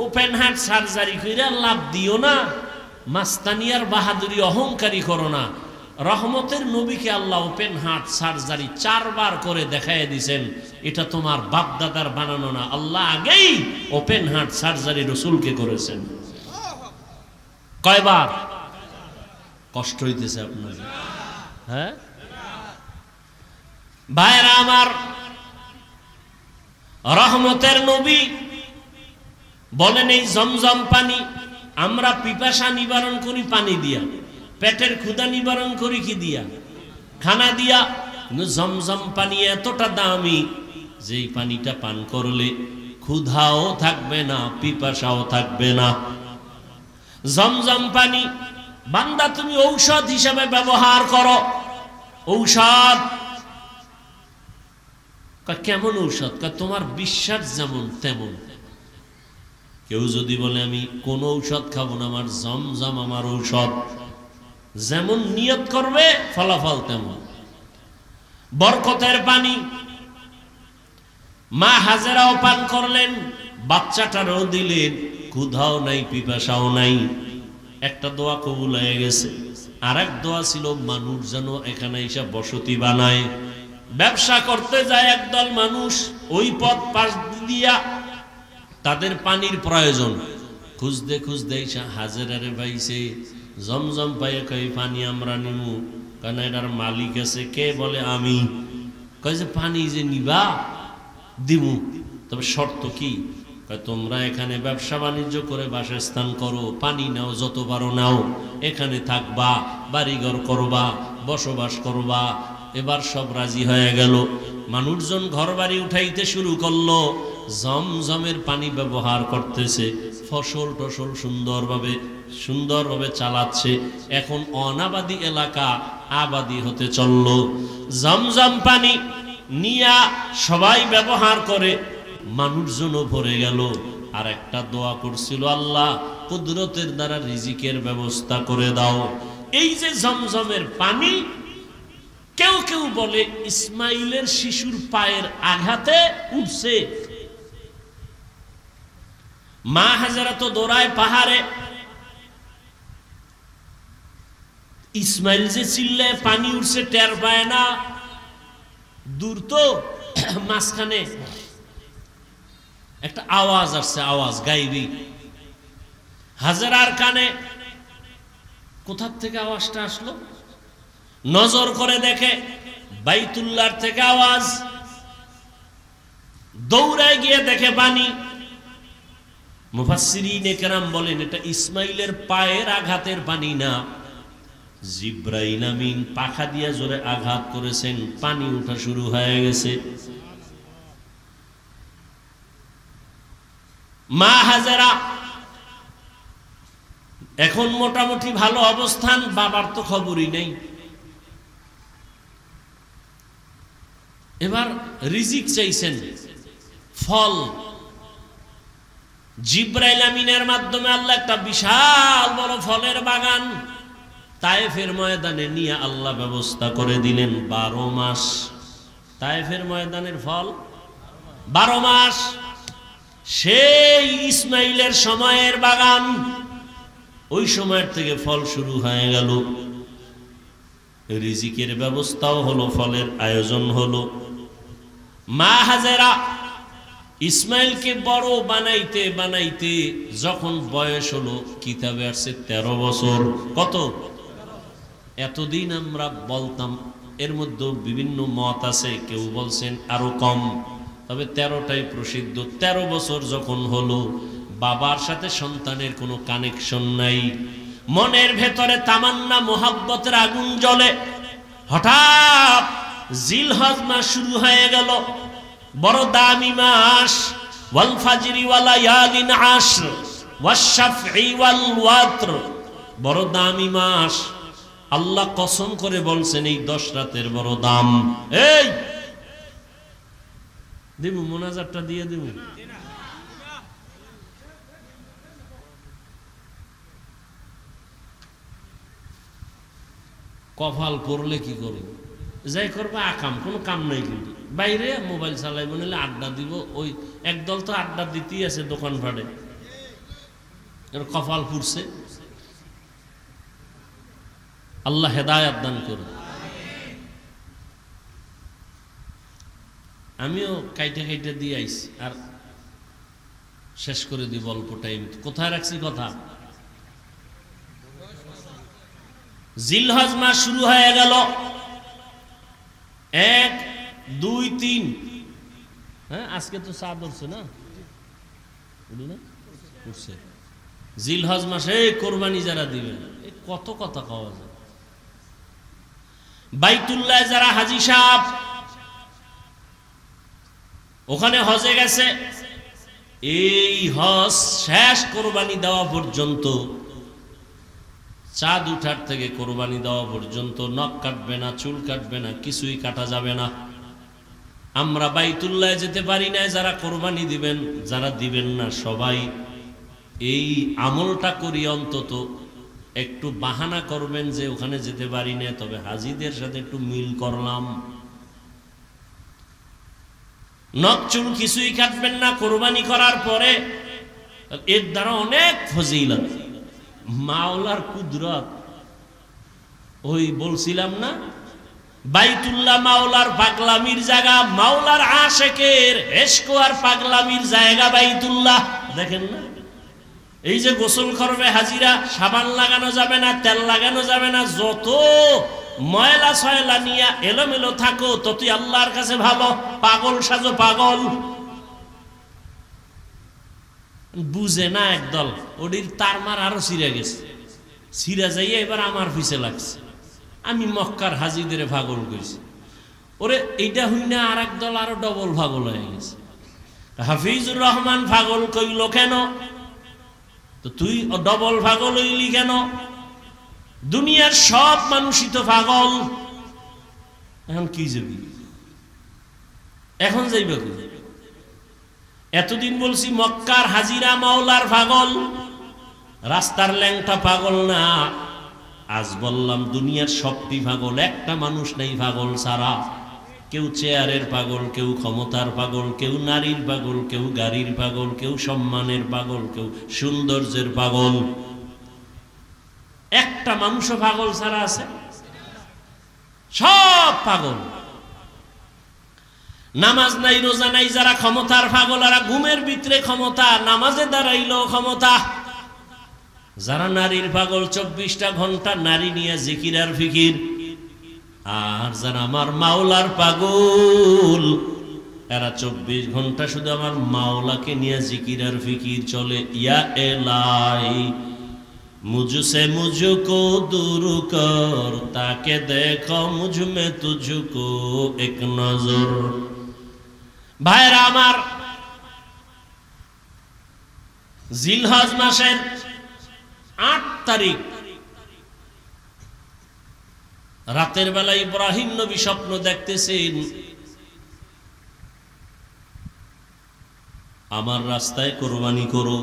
Open heart surgery কইরা লাভ দিও না, মাস্তানিয়ার বাহাদুরি অহংকারী করো না। রহমতের নবীকে আল্লাহ ওপেন হার্ট সার্জারি 4 বার করে দেখায় দিয়েছেন। এটা তোমার বাপ দাদার বানানো না, আল্লাহ আগেই ওপেন হার্ট সার্জারি রসুলকে করেছেন। কয়বার? কষ্ট হইতেছে আপনার? হ্যাঁ ভাইরা আমার, রহমতের নবী বলেন, এই জমজম পানি আমরা পিপাসা নিবারণ করি পানি দিয়া, পেটের ক্ষুধা নিবারণ করি কি দিয়া? খানা দিয়া। কিন্তু জমজম পানি এতটা দামি যে এই পানিটা পান করলে ক্ষুধাও থাকবে না, পিপাসাও থাকবে না। জমজম পানি বান্দা তুমি ঔষধ হিসাবে ব্যবহার করো। ঔষধ কেমন ঔষধ? তোমার বিশ্বাস যেমন তেমন। কেউ যদি বলে আমি কোন ঔষধ খাবো না, আমার জমজম আমার ঔষধ, যেমন নিয়ত করবে ফলাফল তেমন। বরকতের পানি মা হাজেরাও পান করলেন, বাচ্চাটারও দিলেন, ক্ষুধাও নাই, পিপাসাও নাই। একটা দোয়া কবুল হয়ে গেছে। আরেক দোয়া ছিল, মানুষ যেন এখানে এসে বসতি বানায়। ব্যবসা করতে যায় একদল মানুষ, ওই পথ পাশ দিয়া তাদের পানির প্রয়োজন, খুঁজতে খুঁজতে এসে হাজেরারে পাইছে। জমজম পাইয়ে কই পানি আমরা নিমু, কারণ এটার মালিক আছে। কে? বলে আমি। কয় যে পানি যে নিবা দিমু, তবে শর্ত কি? তোমরা এখানে ব্যবসা বাণিজ্য করে বাসস্থান করো, পানি নাও, যত পারো নাও, এখানে থাকবা, বাড়িঘর করবা, বসবাস করবা, এবার সব রাজি হয়ে গেল। মানুষজন ঘরবাড়ি উঠাইতে শুরু করলো, জমজমের পানি ব্যবহার করতেছে, ফসল টসল সুন্দরভাবে চালাচ্ছে। এখন অনাবাদী এলাকা আবাদি হতে চলল। জমজম পানি নিয়া সবাই ব্যবহার করে, মানুষজনও ভরে গেল। আর একটা দোয়া করছিল, আল্লাহ কুদরতের দ্বারা রিজিকের ব্যবস্থা করে দাও। এই যে জমজমের পানি, কেউ কেউ বলে ইসমাইলের শিশুর পায়ের আঘাতে উঠছে। মা হাজেরা তো দৌড়ায় পাহাড়ে, ইসমাইল যে চিল্লে পানি উঠছে টের পায় না, দূর তো মাঝখানে একটা আওয়াজ আসছে, আওয়াজ গাইবি। হাজেরার কানে কোথার থেকে আওয়াজটা আসলো, নজর করে দেখে বাইতুল্লাহর থেকে আওয়াজ। দৌড়ায় গিয়ে দেখে পানি। মুফাসসিরিনে কেরাম বলেন এটা ইসমাইলের পায়ের আঘাতের পানি না, জিব্রাইল আমিন পাখা দিয়ে জোরে আঘাত করেছেন, পানি ওঠা শুরু হয়ে গেছে। মা হাজেরা এখন মোটামুটি ভালো অবস্থান, বাবার তো খবরই নেই। এবার রিজিক চাইছেন, ফল। জিব্রাইল আমিনের মাধ্যমে আল্লাহ একটা বিশাল বড় ফলের বাগান তায়েফের ময়দানে নিয়ে আল্লাহ ব্যবস্থা করে দিলেন। 12 মাস তায়েফের ময়দানের ফল, 12 মাস। সেই ইসমাইলের সময়ের বাগান, ওই সময়ের থেকে ফল শুরু হয়ে গেল। রিজিকের ব্যবস্থাও হলো, ফলের আয়োজন হলো। মা হাজেরা ইসমাইলকে বড় বানাইতে বানাইতে যখন বয়স হলো, কিতাবে আসছে 13 বছর। কত? এতদিন আমরা বলতাম, এর মধ্যে বিভিন্ন মত আছে, কেউ বলছেন আরো কম, তবে 13টাই প্রসিদ্ধ। 13 বছর যখন হলো, বাবার সাথে সন্তানের কোনো কানেকশন নাই, মনের ভেতরে তামান্না মোহাব্বতের আগুন জ্বলে। হঠাৎ জিলহজ মাস শুরু হয়ে গেল, বড় দামি মাস। ওয়াল ফাজরি ওয়া লায়ালিন আশর ওয়াশ শাফঈ ওয়াল ওয়াতর, বড় দামি মাস। আল্লাহ কসম করে বলছেন এই 10 রাতের বড় দাম। এই দেবু মোনাজাতটা দিয়ে দেবু। কপাল পড়লে কি করবে, যাই করবে আকাম, কোনো কাম নাই। কিন্তু বাইরে মোবাইল চালাইব, নিলে আড্ডা দিব। ওই একদল তো আড্ডা দিতেই আছে দোকান ভাড়ে, কপাল পুড়ছে। আল্লাহ হেদায়াত দান করে। আমিও কাইটে কাইটে দিয়ে আইছি, আর শেষ করে দিব অল্প টাইম। কোথায় রাখছি কথা? জিলহজ মাস শুরু হয়ে গেল, 1, 2, 3। হ্যাঁ, আজকে তো চাঁদ উঠছে না, উঠছে। জিলহজ মাসে কোরবানি যারা দিবেন, কত কথা কওয়া যায়। বাইতুল্লাহ যারা হাজী সাহেব ওখানে হজে গেছে, এই হজ শেষ কোরবানি দেওয়া পর্যন্ত, চাঁদ উঠার থেকে কোরবানি দেওয়া পর্যন্ত নখ কাটবে না, চুল কাটবে না, কিছুই কাটা যাবে না। আমরা বাইতুল্লাহ যেতে পারি না, যারা কোরবানি দিবেন, যারা দিবেন না সবাই এই আমলটা করি, অন্তত একটু বাহানা করবেন যে ওখানে যেতে পারি না, তবে হাজীদের সাথে একটু মিল করলাম। নখ চুল কিছুই কাটবেন না কোরবানি করার পরে। এর দ্বারা অনেক ফজিলত, মাওলার কুদরত। ওই বলছিলাম না, বাইতুল্লাহ মাওলার পাগলামির জায়গা, মাওলার আশেকের ইশক আর পাগলামির জায়গা বাইতুল্লাহ। দেখেন না, এই যে গোসল করবে হাজিরা, সাবান লাগানো যাবে না, তেল লাগানো যাবে না, যত ময়লা ছয়লা নিয়ে এলোমেলো থাকো ততই আল্লাহর কাছে ভালো। পাগল সাজো, পাগল। বুঝে না একদল, ওটির তার মার আরো ছিঁড়ে গেছে, ছিঁড়া যাইয়া এবার আমার পিছে লাগছে। আমি মক্কার হাজিদের পাগল কইছি, ওরে এইটা হই না আর এক দল আরো ডবল পাগল হয়ে গেছে। হাফিজুর রহমান পাগল কইল কেন? তো তুই ডবল পাগল হইলি কেন? দুনিয়ার সব মানুষই তো পাগল, এখন কি যাবি? এখন যাইবে কি? এতদিন বলছি মক্কার হাজিরা মাওলার পাগল, রাস্তার ল্যাংটা পাগল না। আজ বললাম দুনিয়ার সবটি পাগল, একটা মানুষ নেই পাগল ছাড়া। কেউ চেয়ারের পাগল, কেউ ক্ষমতার পাগল, কেউ নারীর পাগল, কেউ গাড়ির পাগল, কেউ সম্মানের পাগল, কেউ সৌন্দর্যের পাগল। একটা মানুষও পাগল ছাড়া আছে? সব পাগল। নামাজ নাই, রোজা নাই, যারা ক্ষমতার পাগল, আর ঘুমের ভিতরে ক্ষমতা, নামাজে দাঁড়াইলেও ক্ষমতা। যারা নারীর পাগল, 24টা ঘন্টা নারী নিয়ে জিকির আর ফিকির। আর যারা আমার মাওলার পাগল, এরা 24 ঘন্টা শুধু আমার মাওলাকে নিয়ে জিকির আর ফিকির চলে। ইয়া এলাই মুঝসে মুঝকো দূর কর, তাকে দেখো মুঝ মে তুঝকো এক নজর। ভাইরা আমার, জিলহজ মাসের 8 তারিখ রাতের বেলা ইব্রাহিম নবী স্বপ্ন দেখতেছেন, আমার রাস্তায় কোরবানি করো।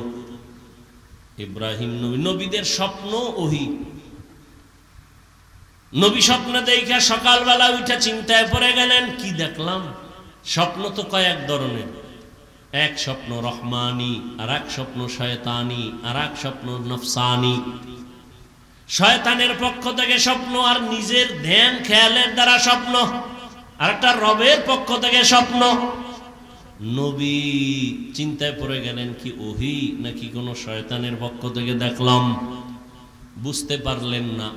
ইব্রাহিম নবী, নবীদের স্বপ্ন ওহী। নবী স্বপ্ন দেখা সকালবেলা উঠে চিন্তায় পড়ে গেলেন, কি দেখলাম? স্বপ্ন তো কয়েক ধরনের, এক স্বপ্ন রহমানি, আর এক স্বপ্ন শয়তানি, আর এক স্বপ্ন নফসানি। শয়তানের পক্ষ থেকে স্বপ্ন, আর নিজের ধ্যান খেয়ালের দ্বারা স্বপ্ন, আর একটা রবের পক্ষ থেকে স্বপ্ন। নবী চিন্তায় পড়ে গেলেন, কি ওহী নাকি কোন শয়তানের পক্ষ থেকে দেখলাম? বুঝতে পারলেন না।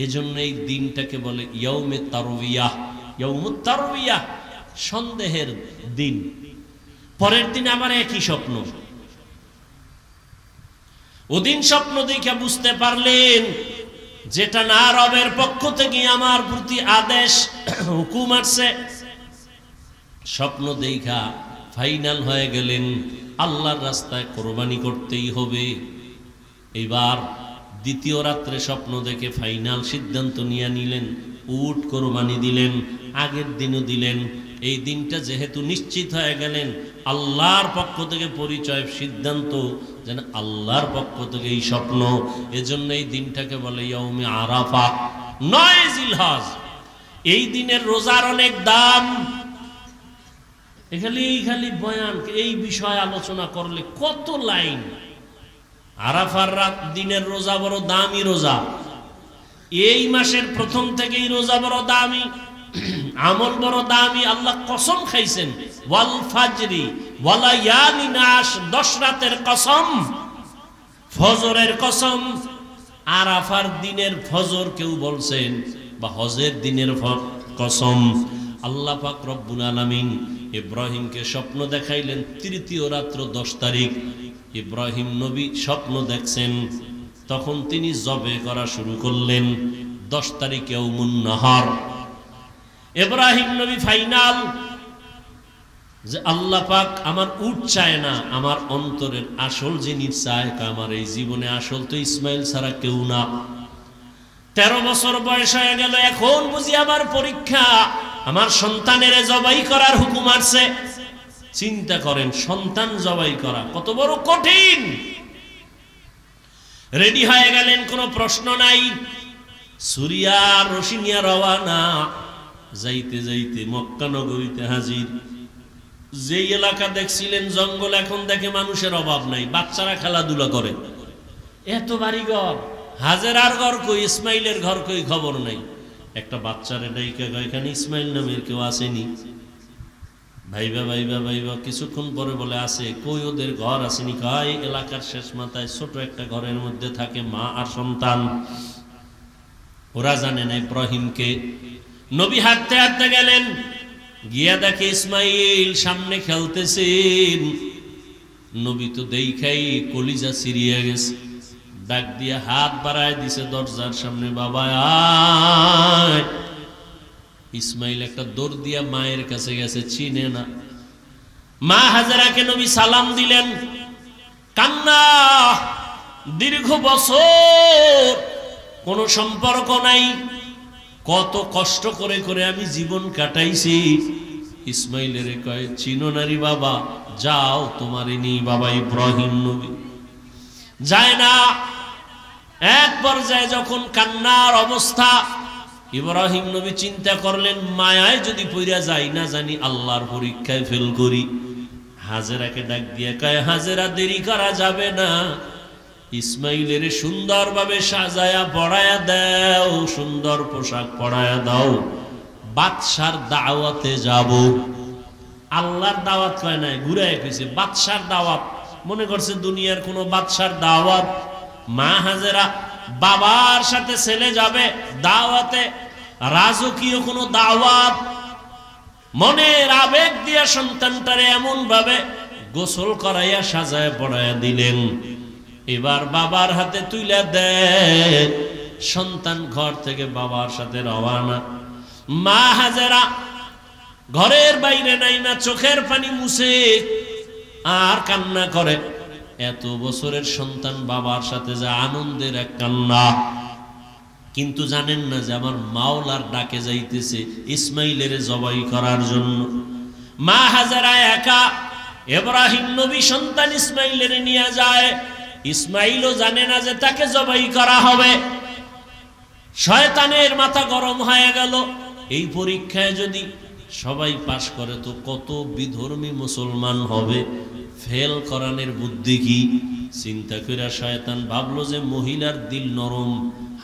এজন্য এই দিনটাকে বলে ইয়াউমে তারবিয়াহ। ইয়াউমুত তারবিয়াহ, সন্দেহের দিন। পরের দিন আবার একই স্বপ্ন। ওদিন স্বপ্ন দেখে বুঝতে পারলেন যেটা না রবের পক্ষ থেকে আমার প্রতি আদেশ হুকুম আসছে। স্বপ্ন দেখা ফাইনাল হয়ে গেলেন, আল্লাহর রাস্তায় কোরবানি করতেই হবে। এবার দ্বিতীয় রাত্রে স্বপ্ন দেখে ফাইনাল সিদ্ধান্ত নিয়ে নিলেন, উট কোরবানি দিলেন, আগের দিনও দিলেন। এই দিনটা যেহেতু নিশ্চিত হয়ে গেলেন, আল্লাহর পক্ষ থেকে পরিচয়, সিদ্ধান্ত যেন আল্লাহর পক্ষ থেকে এই স্বপ্ন। এজন্য এই দিনটাকে বলে ইয়াউমে আরাফা, 9 জিলহজ। এই দিনের রোজার অনেক দাম। খালি বয়ান, এই বিষয়ে আলোচনা করলে কত লাইন। আরাফার রাত দিনের রোজা বড় দামি রোজা। এই মাসের প্রথম থেকেই রোজা বড় দামি, আমল বড় দামি। আল্লাহ কসম খাইছেন, ওয়াল ফাজরি ওয়ালায়ালিন আশর, 10 রাতের কসম, ফজরের কসম। আরাফার দিনের ফজর কেউ বলছেন, বা হজের দিনের কসম। আল্লাহ পাক রব্বুল আলামিন ইব্রাহিমকে স্বপ্ন দেখাইলেন তৃতীয় রাত্র 10 তারিখ। ইব্রাহিম নবী স্বপ্ন দেখছেন, তখন তিনি জবে করা শুরু করলেন। 10 তারিখ ইয়াউমুন নাহার। ইব্রাহিম নবী ফাইনাল যে আল্লাহ পাক আমার উট চায় না, আমার অন্তরের আসল জিনিস চায়। আমার এই জীবনে আসল তো ইসমাইল ছাড়া কেউ না। 13 বছর বয়স হয়ে গেল, এখন বুঝি আমার পরীক্ষা, আমার সন্তানের জবাই করার হুকুম আসছে। চিন্তা করেন, সন্তান জবাই করা কত বড় কঠিন। রেডি হয়ে গেলেন, কোনো প্রশ্ন নাই। সুরিয়া রশিনিয়া রওয়ানা। যাইতে যাইতে মক্কা নগরীতে হাজির। যে এলাকা দেখছিলেন জঙ্গল, এখন দেখে মানুষের অভাব নাই, বাচ্চারা খেলাধুলা করে। এত বাড়িঘর, হাজেরার ঘর কই, ইসমাইলের ঘর কই, খবর নাই। একটা বাচ্চারে ডাইকা এখানে ইসমাইল নামের কেউ আসেনি? ভাইবা ভাইবা ভাইবা, কিছুক্ষণ পরে বলে আসে। কই ওদের ঘর আসেনি? কয় এলাকার শেষ মাথায় ছোট একটা ঘরের মধ্যে থাকে মা আর সন্তান। ওরা জানে না ইব্রাহিমকে। নবী হাঁটতে হাঁটতে গেলেন, গিয়া দেখে ইসমাইল সামনে খেলতেছেন। নবী তো দেখাই কলিজা সিরিয়া গেছে। ডাক দিয়ে হাত বাড়ায় দিছে দরজার সামনে, বাবা আয়। ইসমাইল একটা দৌড় দিয়া মায়ের কাছে গেছে, চিনে না। মা হাজেরাকে নবী সালাম দিলেন, কান্না। দীর্ঘ বছর কোনো সম্পর্ক নাই, কত কষ্ট করে করে আমি জীবন কাটাইছি। ইসমাইলের কয়, চিনো নারী বাবা, যাও তোমার নি বাবা ইব্রাহিম নবী। যায় না। এক পর্যায়ে যখন কান্নার অবস্থা, ইব্রাহিম নবী চিন্তা করলেন, মায়ায় যদি পইরা যাই, না জানি আল্লাহর পরীক্ষায় ফেল করি। হাজেরাকে ডাক দিয়ে কয়, হাজেরা দেরি করা যাবে না, ইসমাইলের সুন্দরভাবে সাজায়া পড়ায়া দাও, সুন্দর পোশাক পড়ায়া দাও, বাদশার দাওয়াতে যাব। আল্লাহর দাওয়াত কয় নাই, ঘুরায় কইছে বাদশার দাওয়াত। মনে করছে দুনিয়ার কোন বাদশার দাওয়াত। মা হাজেরা বাবার সাথে ছেলে যাবে দাওয়াতে, রাজকীয় কোন দাওয়াত। মনের আবেগ দিয়া সন্তানটারে এমন ভাবে গোসল করাইয়া সাজায় পড়াইয়া দিলেন। এবার বাবার হাতে তুইলা দেন, সন্তান ঘর থেকে বাবার সাথে রওয়ানা। মা হাজেরা ঘরের বাইরে নাই না, চোখের পানি মুছে আর কান্না করে। এত বছরের সন্তান বাবার সাথে যা আনন্দের এক কান্না, কিন্তু জানেন না যে আমার মাওলার ডাকে যাইতেছে ইসমাইলের জবাই করার জন্য। মা হাজেরা একা, ইব্রাহিম নবী সন্তান ইসমাইলের নিয়ে যায়। ইসমাইলও জানে না যে তাকে জবাই করা হবে। শয়তানের মাথা গরম হয়ে গেল, এই পরীক্ষায় যদি সবাই পাশ করে তো কত বিধর্মী মুসলমান হবে, ফেল করানোর বুদ্ধি কি? চিন্তা করে শয়তান ভাবলো যে মহিলার দিল নরম,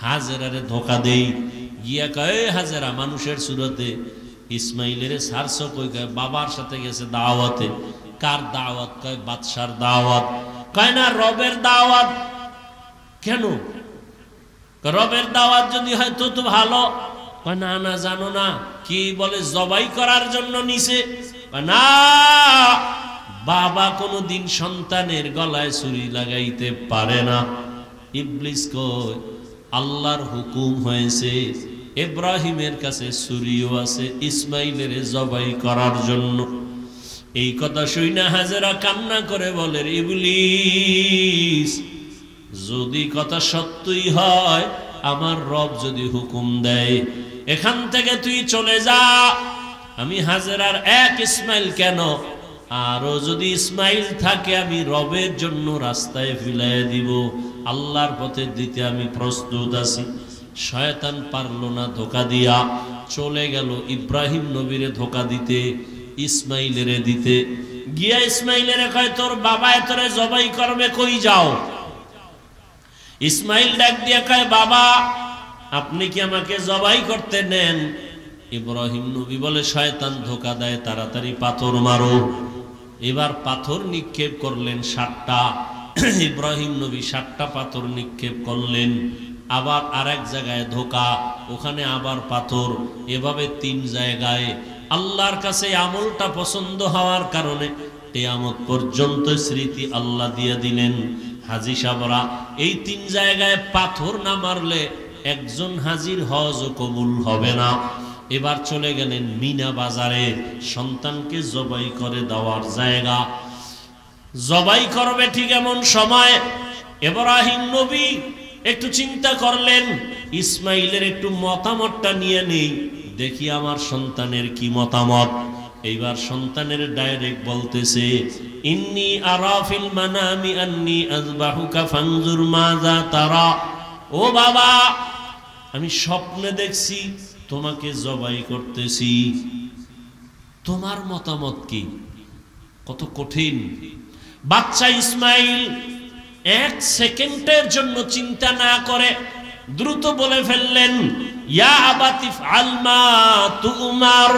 হাজেরারে ধোকা দেই। গিয়া কয়, হাজেরা মানুষের সুরতে ইসমাইলের সারস কই, কয় বাবার সাথে গেছে দাওয়াতে। কার দাওয়াত? কয় বাদশার দাওয়াত। কয় না, রবের দাওয়াত। কেন? রবের দাওয়াত যদি হয় তো তো ভালো। কয় না না, জানো না কি বলে, জবাই করার জন্য নিছে। না, বাবা কোনদিন সন্তানের গলায় ছুরি লাগাইতে পারে না। ইবলিস কয়, আল্লাহর হুকুম হয়েছে, ইব্রাহিমের কাছে ছুরিও আছে ইসমাইলের জবাই করার জন্য। এই কথা শুইনা হাজেরা কান্না করে বলে, ইবলিস, যদি কথা সত্যই হয়, আমার রব যদি হুকুম দেয় এখান থেকে তুই চলে যা, আমি হাজেরার এক ইসমাইল কেন, আরো যদি ইসমাইল থাকে আমি রবের জন্য রাস্তায় ফিলাই দিব, আল্লাহর পথে দিতে আমি প্রস্তুত আছি। শয়তান পারলো না, ধোকা দিয়া চলে গেল ইব্রাহিম নবীরে ধোকা দিতে, ইসমাইলেরে দিতে। গিয়া ইসমাইলেরে কয়, তোর বাবা তোরে জবাই করবে, কই যাও? ইসমাইল ডাক দিয়া কয়, বাবা আপনি কি আমাকে জবাই করতে নেন? ইব্রাহিম নবী বলে, শয়তান ধোকা দেয়, তাড়াতাড়ি পাথর মারো। এবার পাথর নিক্ষেপ করলেন 7টা। ইব্রাহিম নবী 7টা পাথর নিক্ষেপ করলেন। আবার আরেক জায়গায় ধোকা, ওখানে আবার পাথর, এভাবে 3 জায়গায়। আল্লাহর কাছে আমলটা পছন্দ হওয়ার কারণে কিয়ামত পর্যন্ত স্মৃতি আল্লাহ দিয়ে দিলেন। হাজী সাহেবরা এই 3 জায়গায় পাথর না মারলে একজন হাজির হজ কবুল হবে না। এবার চলে গেলেন মিনা বাজারে, সন্তানকে জবাই করে দেওয়ার জায়গা। জবাই করবে ঠিক এমন সময় ইব্রাহিম নবী একটু চিন্তা করলেন, ইসমাইলের একটু মতামতটা নিয়ে নেই, দেখি আমার সন্তানের কি মতামত। এইবার সন্তানের ডাইরেক্ট বলতেছে, ইন্নী আরা ফিল মানামি আন্নী আযবাহুকা ফানজুর মাযা তারা। ও বাবা, আমি স্বপ্নে দেখছি তোমাকে জবাই করতেছি, তোমার মতামত কি? কত কঠিন। বাচ্চা ইসমাইল 1 সেকেন্ডের জন্য চিন্তা না করে দ্রুত বলে ফেললেন, ইয়া আবাতি ফাল মা তুমার।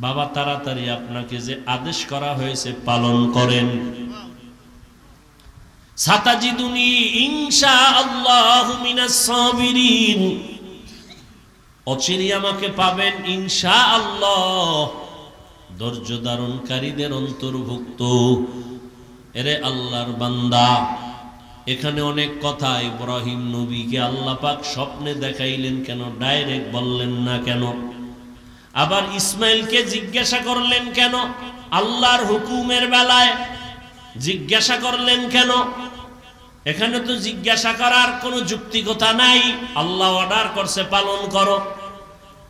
বাবা তাড়াতাড়ি আপনাকে যে আদেশ করা হয়েছে পালন করেন। সাতাজিদুনি ইনশাআল্লাহু মিনাস সাবিরিন, অচিরেই আমাকে পাবেন ইনশাআল্লাহ ধৈর্য ধারণকারীদের অন্তর্ভুক্ত। এরে আল্লাহর বান্দা, এখানে অনেক কথা। ইব্রাহিম নবীকে আল্লাহ পাক স্বপ্নে দেখাইলেন কেন, ডাইরেক্ট বললেন না কেন? আবার ইসমাইলকে জিজ্ঞাসা করলেন কেন? আল্লাহর হুকুমের বেলায় জিজ্ঞাসা করলেন কেন? এখানে তো জিজ্ঞাসা করার কোনো যুক্তিকতা নাই। আল্লাহ অর্ডার করছে পালন করো।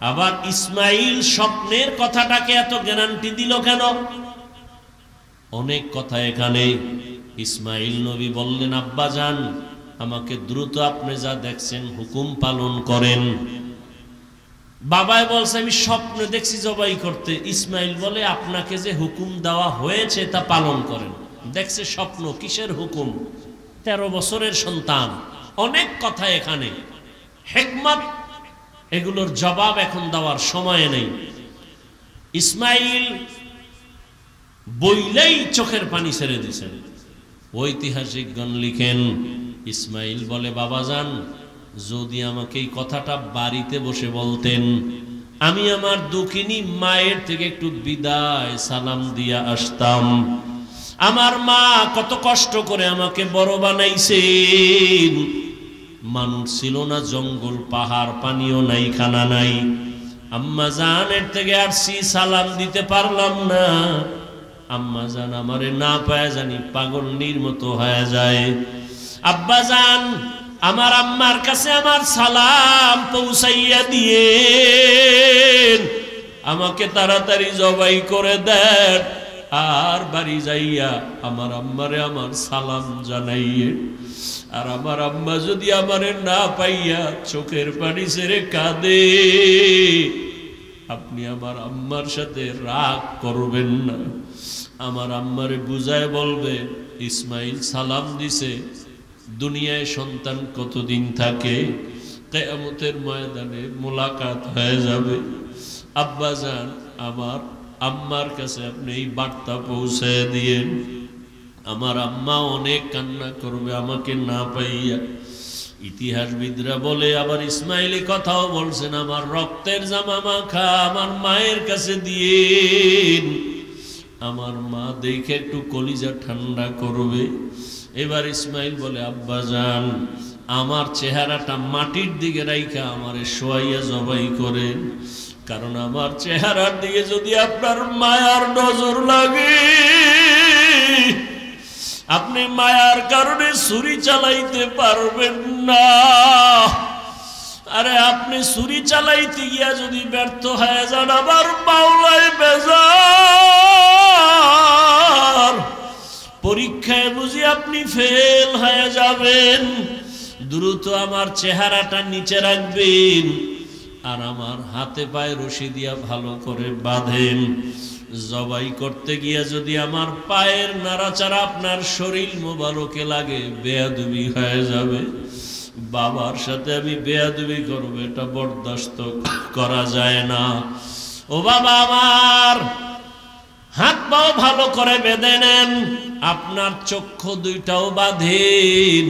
আবার ইসমাইল স্বপ্নের কথাটাকে এত গ্যারান্টি দিল কেন? অনেক কথা এখানে। ইসমাইল নবী বললেন, আব্বা যান, আমাকে দ্রুত আপনি যা দেখছেন হুকুম পালন করেন। বাবাই বলছে, আমি স্বপ্নে দেখছি জবাই করতে। ইসমাইল বলে, আপনাকে যে হুকুম দেওয়া হয়েছে তা পালন করেন। দেখছে স্বপ্ন, কিসের হুকুম? 13 বছরের সন্তান। অনেক কথা এখানে, হিকমত, এগুলোর জবাব এখন দেওয়ার সময় নেই। ইসমাইল বইলেই চোখের পানি ছেড়ে দিয়েছেন। ঐতিহাসিকগণ লিখেন, ইসমাইল বলে, বাবা যান, যদি আমাকে এই কথাটা বাড়িতে বসে বলতেন, আমি আমার দুঃখিনী মায়ের থেকে একটু বিদায় সালাম দিয়া আসতাম। আমার মা কত কষ্ট করে আমাকে বড় বানাইছেন। মানুষ ছিল না, জঙ্গল পাহাড়, পানিও নাই, খানা নাই। আম্মা জানের থেকে আসছি, সালাম দিতে পারলাম না। আম্মা জান আমারে না পায় জানি পাগলনির মতো হয়ে যায়। আব্বা জান, আমার আম্মার কাছে আমার সালাম পৌঁছাইয়া দিয়ে আমাকে তাড়াতাড়ি জবাই করে দেন, আর বাড়ি যাইয়া আমার আম্মারে আমার সালাম জানাইয়ে। আর আমার আম্মা যদি আমারে না পাইয়া চোখের পানি ছেড়ে কাঁদে, আপনি আমার আম্মার সাথে রাগ করবেন না। আমার আম্মারে বুঝায় বলবে, ইসমাইল সালাম দিছে, দুনিয়ায় সন্তান কতদিন থাকে, কিয়ামতের ময়দানে মোলাকাত হয়ে যাবে। আব্বা জান, আমার আম্মার কাছে আপনি এই বার্তা পৌঁছে দিয়েন। আমার আম্মা অনেক কান্না করবে আমাকে না পাইয়া। ইতিহাসবিদরা বলে, আবার ইসমাইলি কথাও বলছেন, আমার রক্তের জামা মাখা আমার মায়ের কাছে দিয়েন, আমার মা দেখে একটু কলিজা ঠান্ডা করবে। এবার ইসমাইল বলে, আব্বা জান, আমার চেহারাটা মাটির দিকে রাইখা আমারে শোয়াইয়া জবাই করেন, কারণ আমার চেহারার দিকে যদি আপনার মায়ার নজর লাগে, আপনি মায়ার কারণে ছুরি চালাইতে পারবেন না। আরে আপনি ছুরি চালাইতে গিয়া যদি ব্যর্থ হয়ে যান, আবার মাওলাই বেজার, পরীক্ষায় বুঝি আপনি ফেল হয়ে যাবেন। দ্রুত আমার চেহারাটা নিচে রাখবেন, আর আমার হাতে পায়ে রশি দিয়া ভালো করে বাঁধেন। জবাই করতে গিয়া যদি আমার পায়ের নাড়াচাড়া আপনার শরীর মোবারকে লাগে, বেয়াদবি হয়ে যাবে। বাবার সাথে আমি বেয়াদবি করবো, এটা বরদাস্ত করা যায় না। ও বাবা আমার, হাত পাও ভালো করে বেঁধে নেন, আপনার চক্ষু দুইটাও বাঁধেন,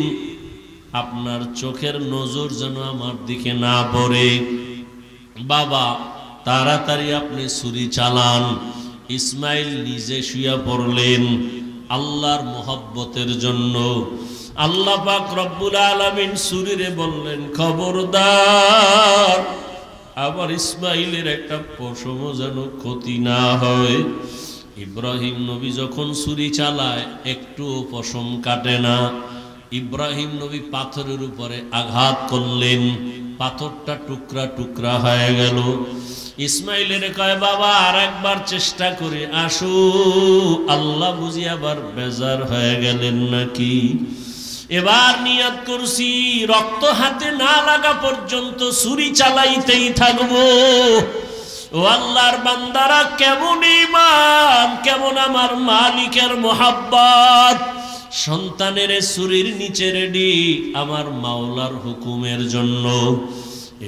আপনার চোখের নজর যেন আমার দিকে না পড়ে। বাবা তাড়াতাড়ি আপনি ছুরি চালান। ইসমাইল নিজে শুয়া পড়লেন আল্লাহর মোহব্বতের জন্য। আল্লাহ পাক রব্বুল আলামিন ছুরিরে বললেন, খবরদার, আবার ইসমাইলের একটা পশমও যেন ক্ষতি না হয়। ইব্রাহিম নবী যখন ছুরি চালায় একটুও পশম কাটে না। ইব্রাহিম নবী পাথরের উপরে আঘাত করলেন, পাথরটা টুকরা টুকরা হয়ে গেল। ইসমাইলের কয়, বাবা আর একবার চেষ্টা করে আসো। আল্লাহ বুঝি আবার বেজার হয়ে গেলেন নাকি? এবার নিয়ত করছি, রক্ত হাতে না লাগা পর্যন্ত ছুরি চালাইতেই থাকবো। ও আল্লাহর বান্দারা, কেমন ঈমান, কেমন আমার মালিকের মোহাব্বত। সন্তানের ছুরির নিচে রেডি আমার মাওলার হুকুমের জন্য।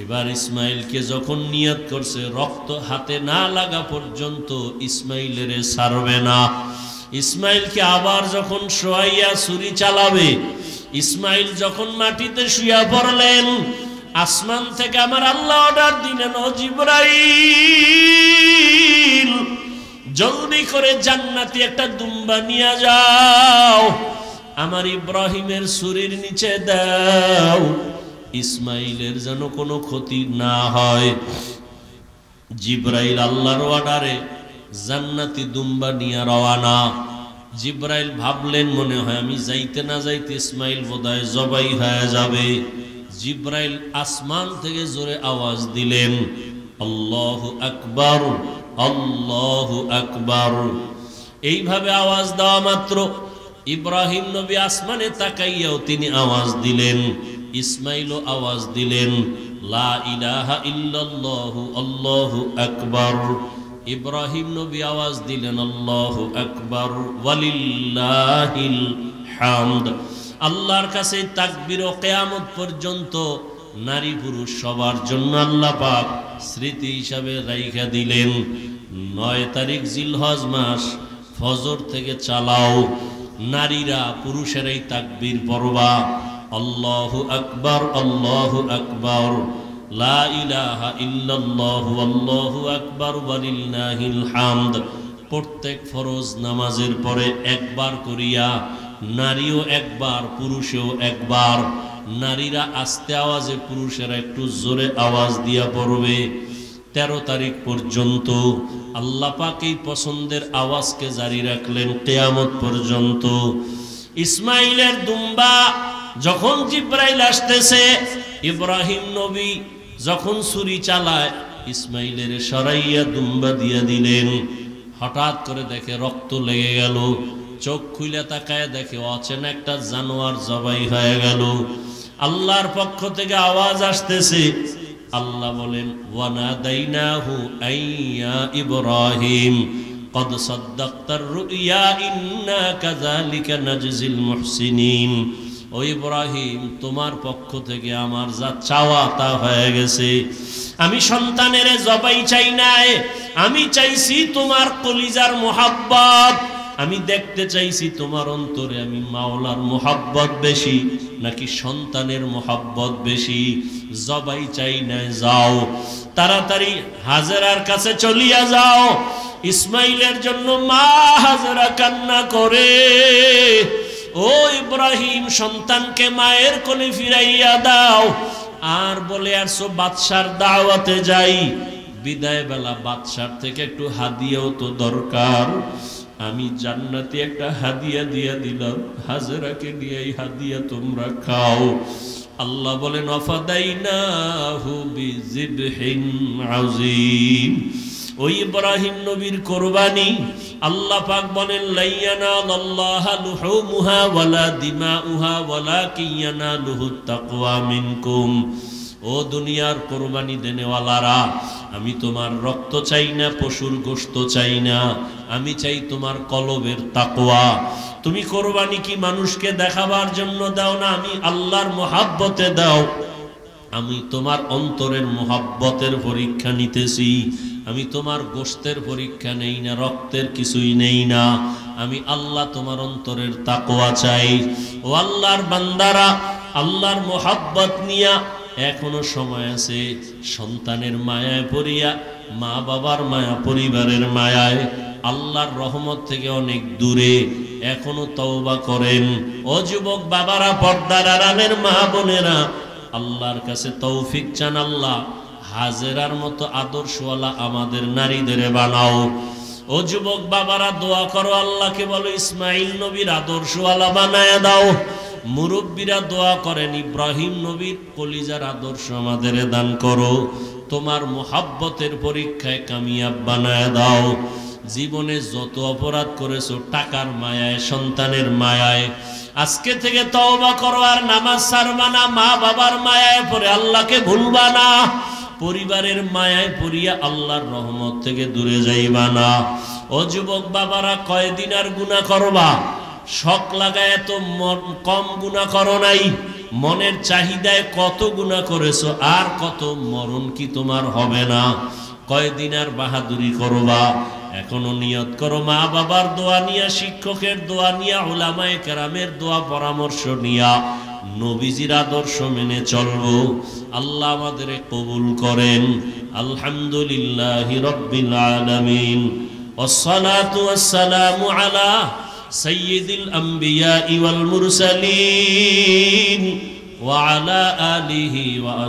এবার ইসমাইলকে যখন নিয়ত করছে রক্ত হাতে না লাগা পর্যন্ত ইসমাইলের ছাড়বে না। ইসমাইলকে আবার যখন শোয়াইয়া ছুরি চালাবে, ইসমাইল যখন মাটিতে শুয়া পড়লেন, আসমান থেকে আমার আল্লাহ অর্ডার দিলেন, ও জিবরাইল, জলদি করে জান্নাতি একটা দুম্বা নিয়ে যাও। আমার ইব্রাহিমের ছুরির নিচে দাও, ইসমাইলের যেন কোনো ক্ষতি না হয়। জিব্রাইল আল্লাহর অর্ডারে জান্নাতি দুম্বা নিয়ে রওয়ানা। জিব্রাইল ভাবলেন মনে হয় আমি যাইতে না যাইতে ইসমাইল বোধহয় জবাই হয়ে যাবে। জিব্রাইল আসমান থেকে জোরে আওয়াজ দিলেন, আল্লাহু আকবার, আল্লাহু আকবার। এইভাবে আওয়াজ দেওয়া মাত্র ইব্রাহিম নবী আসমানে তাকাইয়াও তিনি আওয়াজ দিলেন, ইসমাইলও আওয়াজ দিলেন, লা ইলাহা ইল্লাল্লাহু আল্লাহু আকবার। ইব্রাহিম নবী আওয়াজ দিলেন, আল্লাহু আকবার ওয়ালিল্লাহিল হামদ। আল্লাহর কাছে তাকবীর ও কিয়ামত পর্যন্ত নারী পুরুষ সবার জন্য আল্লাহ পাক স্মৃতি হিসাবে রাইখা দিলেন। 9 তারিখ জিলহজ মাস ফজর থেকে চালাও, নারীরা পুরুষেরাই তাকবীর পড়বা, আল্লাহু আকবার, আল্লাহু আকবার, লা ইলাহা ইল্লাল্লাহু আল্লাহু আকবার ওয়ালিল্লাহিল হামদ। প্রত্যেক ফরজ নামাজের পরে একবার করিয়া, নারীও একবার পুরুষেও একবার। নারীরা আস্তে আওয়াজে, পুরুষেরা একটু জোরে আওয়াজ দিয়া পড়বে। 13 তারিখ পর্যন্ত আল্লাহ পাক এই পছন্দের আওয়াজকে জারি রাখলেন কিয়ামত পর্যন্ত। ইসমাইলের দুম্বা যখন জিব্রাইল আসতেছে, ইব্রাহিম নবী যখন ছুরি চালায় ইসমাইলের সরাইয়া দুম্বা দিয়া দিলেন। হঠাৎ করে দেখে রক্ত লেগে গেল, চোখ খুলে তাকায় দেখে অচেনা একটা জানোয়ার জবাই হয়ে গেল। আল্লাহর পক্ষ থেকে আওয়াজ আসতেছে, আল্লাহ বলেন, ওয়ানাদাইনাহু আইয়া ইব্রাহিম কদ সাদ্দাকতার রুইয়া ইন্না কাযালিকা নাজজিল মুহসিনিন। ও ইব্রাহিম, তোমার পক্ষ থেকে আমার যা চাওয়া তা হয়ে গেছে। আমি সন্তানের জবাই চাই নাই, আমি চাইছি তোমার কলিজার মোহাব্বত। আমি দেখতে চাইছি তোমার অন্তরে আমি মাওলার মোহাব্বত বেশি নাকি সন্তানের মোহাব্বত বেশি। জবাই চাই নাই, যাও তাড়াতাড়ি হাজেরার কাছে চলিয়া যাও। ইসমাইলের জন্য মা হাজেরা কান্না করে, ও ইব্রাহিম, সন্তানকে মায়ের কোলে ফিরাইয়া দাও। আর বলে আসো বাদশার দাওয়াতে যাই, বিদায় বেলা বাদশার থেকে একটু হাদিয়াও তো দরকার। আমি জান্নাতি একটা হাদিয়া দিয়া দিলাম, হাজেরাকে নিয়ে এই হাদিয়া তোমরা খাও। আল্লাহ বলেন, আফাদাইনাহু বিযিবহিন আযীম। ওই ইব্রাহিম নবীর কুরবানি আল্লাহ পাক বলেন, লাইয়ানাল্লাহা লুহুমুহা ওয়ালা দিমাউহা ওয়ালাকিন ইয়ানালুহুত তাকওয়া মিনকুম। ও দুনিয়ার কুরবানি দেনেওয়ালারা, আমি তোমার রক্ত চাই না, পশুর গোশত চাই না, আমি চাই তোমার কলবের তাকওয়া। তুমি কুরবানি কি মানুষকে দেখাবার জন্য দাও না, আমি আল্লাহর মোহাব্বতে দাও। আমি তোমার অন্তরের মোহাব্বতের পরীক্ষা নিতেছি। আমি তোমার গোশতের পরীক্ষা নেই না, রক্তের কিছুই নেই না, আমি আল্লাহ তোমার অন্তরের তাকওয়া চাই। ও আল্লাহর বান্দারা, আল্লাহর মোহাব্বত নিয়া এখনো সময় আছে। সন্তানের মায়ায় পড়িয়া, মা বাবার মায়া, পরিবারের মায়ায় আল্লাহর রহমত থেকে অনেক দূরে এখনো তওবা করেন। ও যুবক বাবারা, পর্দার আড়ালের মা বোনেরা, আল্লাহর কাছে তৌফিক চান, আল্লাহ হাজেরার মতো আদর্শওয়ালা আমাদের নারীদের বানাও। ও যুবক বাবারা, দোয়া করো, আল্লাহকে বলো ইসমাইল নবীর আদর্শওয়ালা বানায় দাও। মুরব্বীরা দোয়া করেন, ইব্রাহিম নবীর কলিজার আদর্শ আমাদের দান করো। তোমার মোহাব্বতের পরীক্ষায় কামিয়াব বানায় দাও। জীবনে যত অপরাধ করেছো টাকার মায়ায়, সন্তানের মায়ায়, আজকে থেকে তওবা করো। আর নামাজ ছাড়বা না, মা বাবার মায়ায় পড়ে আল্লাহকে ভুলবা না, পরিবারের মায়ায় পড়িয়া আল্লাহর রহমত থেকে দূরে যাইবা না। ও যুবক বাবারা, কয়দিন আর গুনাহ করবা? শখ লাগায় তো কম গুনাহ করো নাই। মনের চাহিদায় কত গুনাহ করেছো, আর কত মরণ কি তোমার হবে না? কয়দিন আর বাহাদুরি করবা? এখনো নিয়ত করো, মা বাবার দোয়া নিয়া, শিক্ষকের দোয়া নিয়া, উলামায়ে কেরামের দোয়া পরামর্শ নিয়া নবীজির আদর্শ মেনে চলবো। আল্লাহ আমাদের কবুল করেন। আলহামদুলিল্লাহি রাব্বিল আলামিন, ওয়াসসালাতু ওয়াসসালামু আলা সাইয়্যিদিল আম্বিয়া ওয়াল মুরসালিন ওয়া আলা আলিহি ওয়া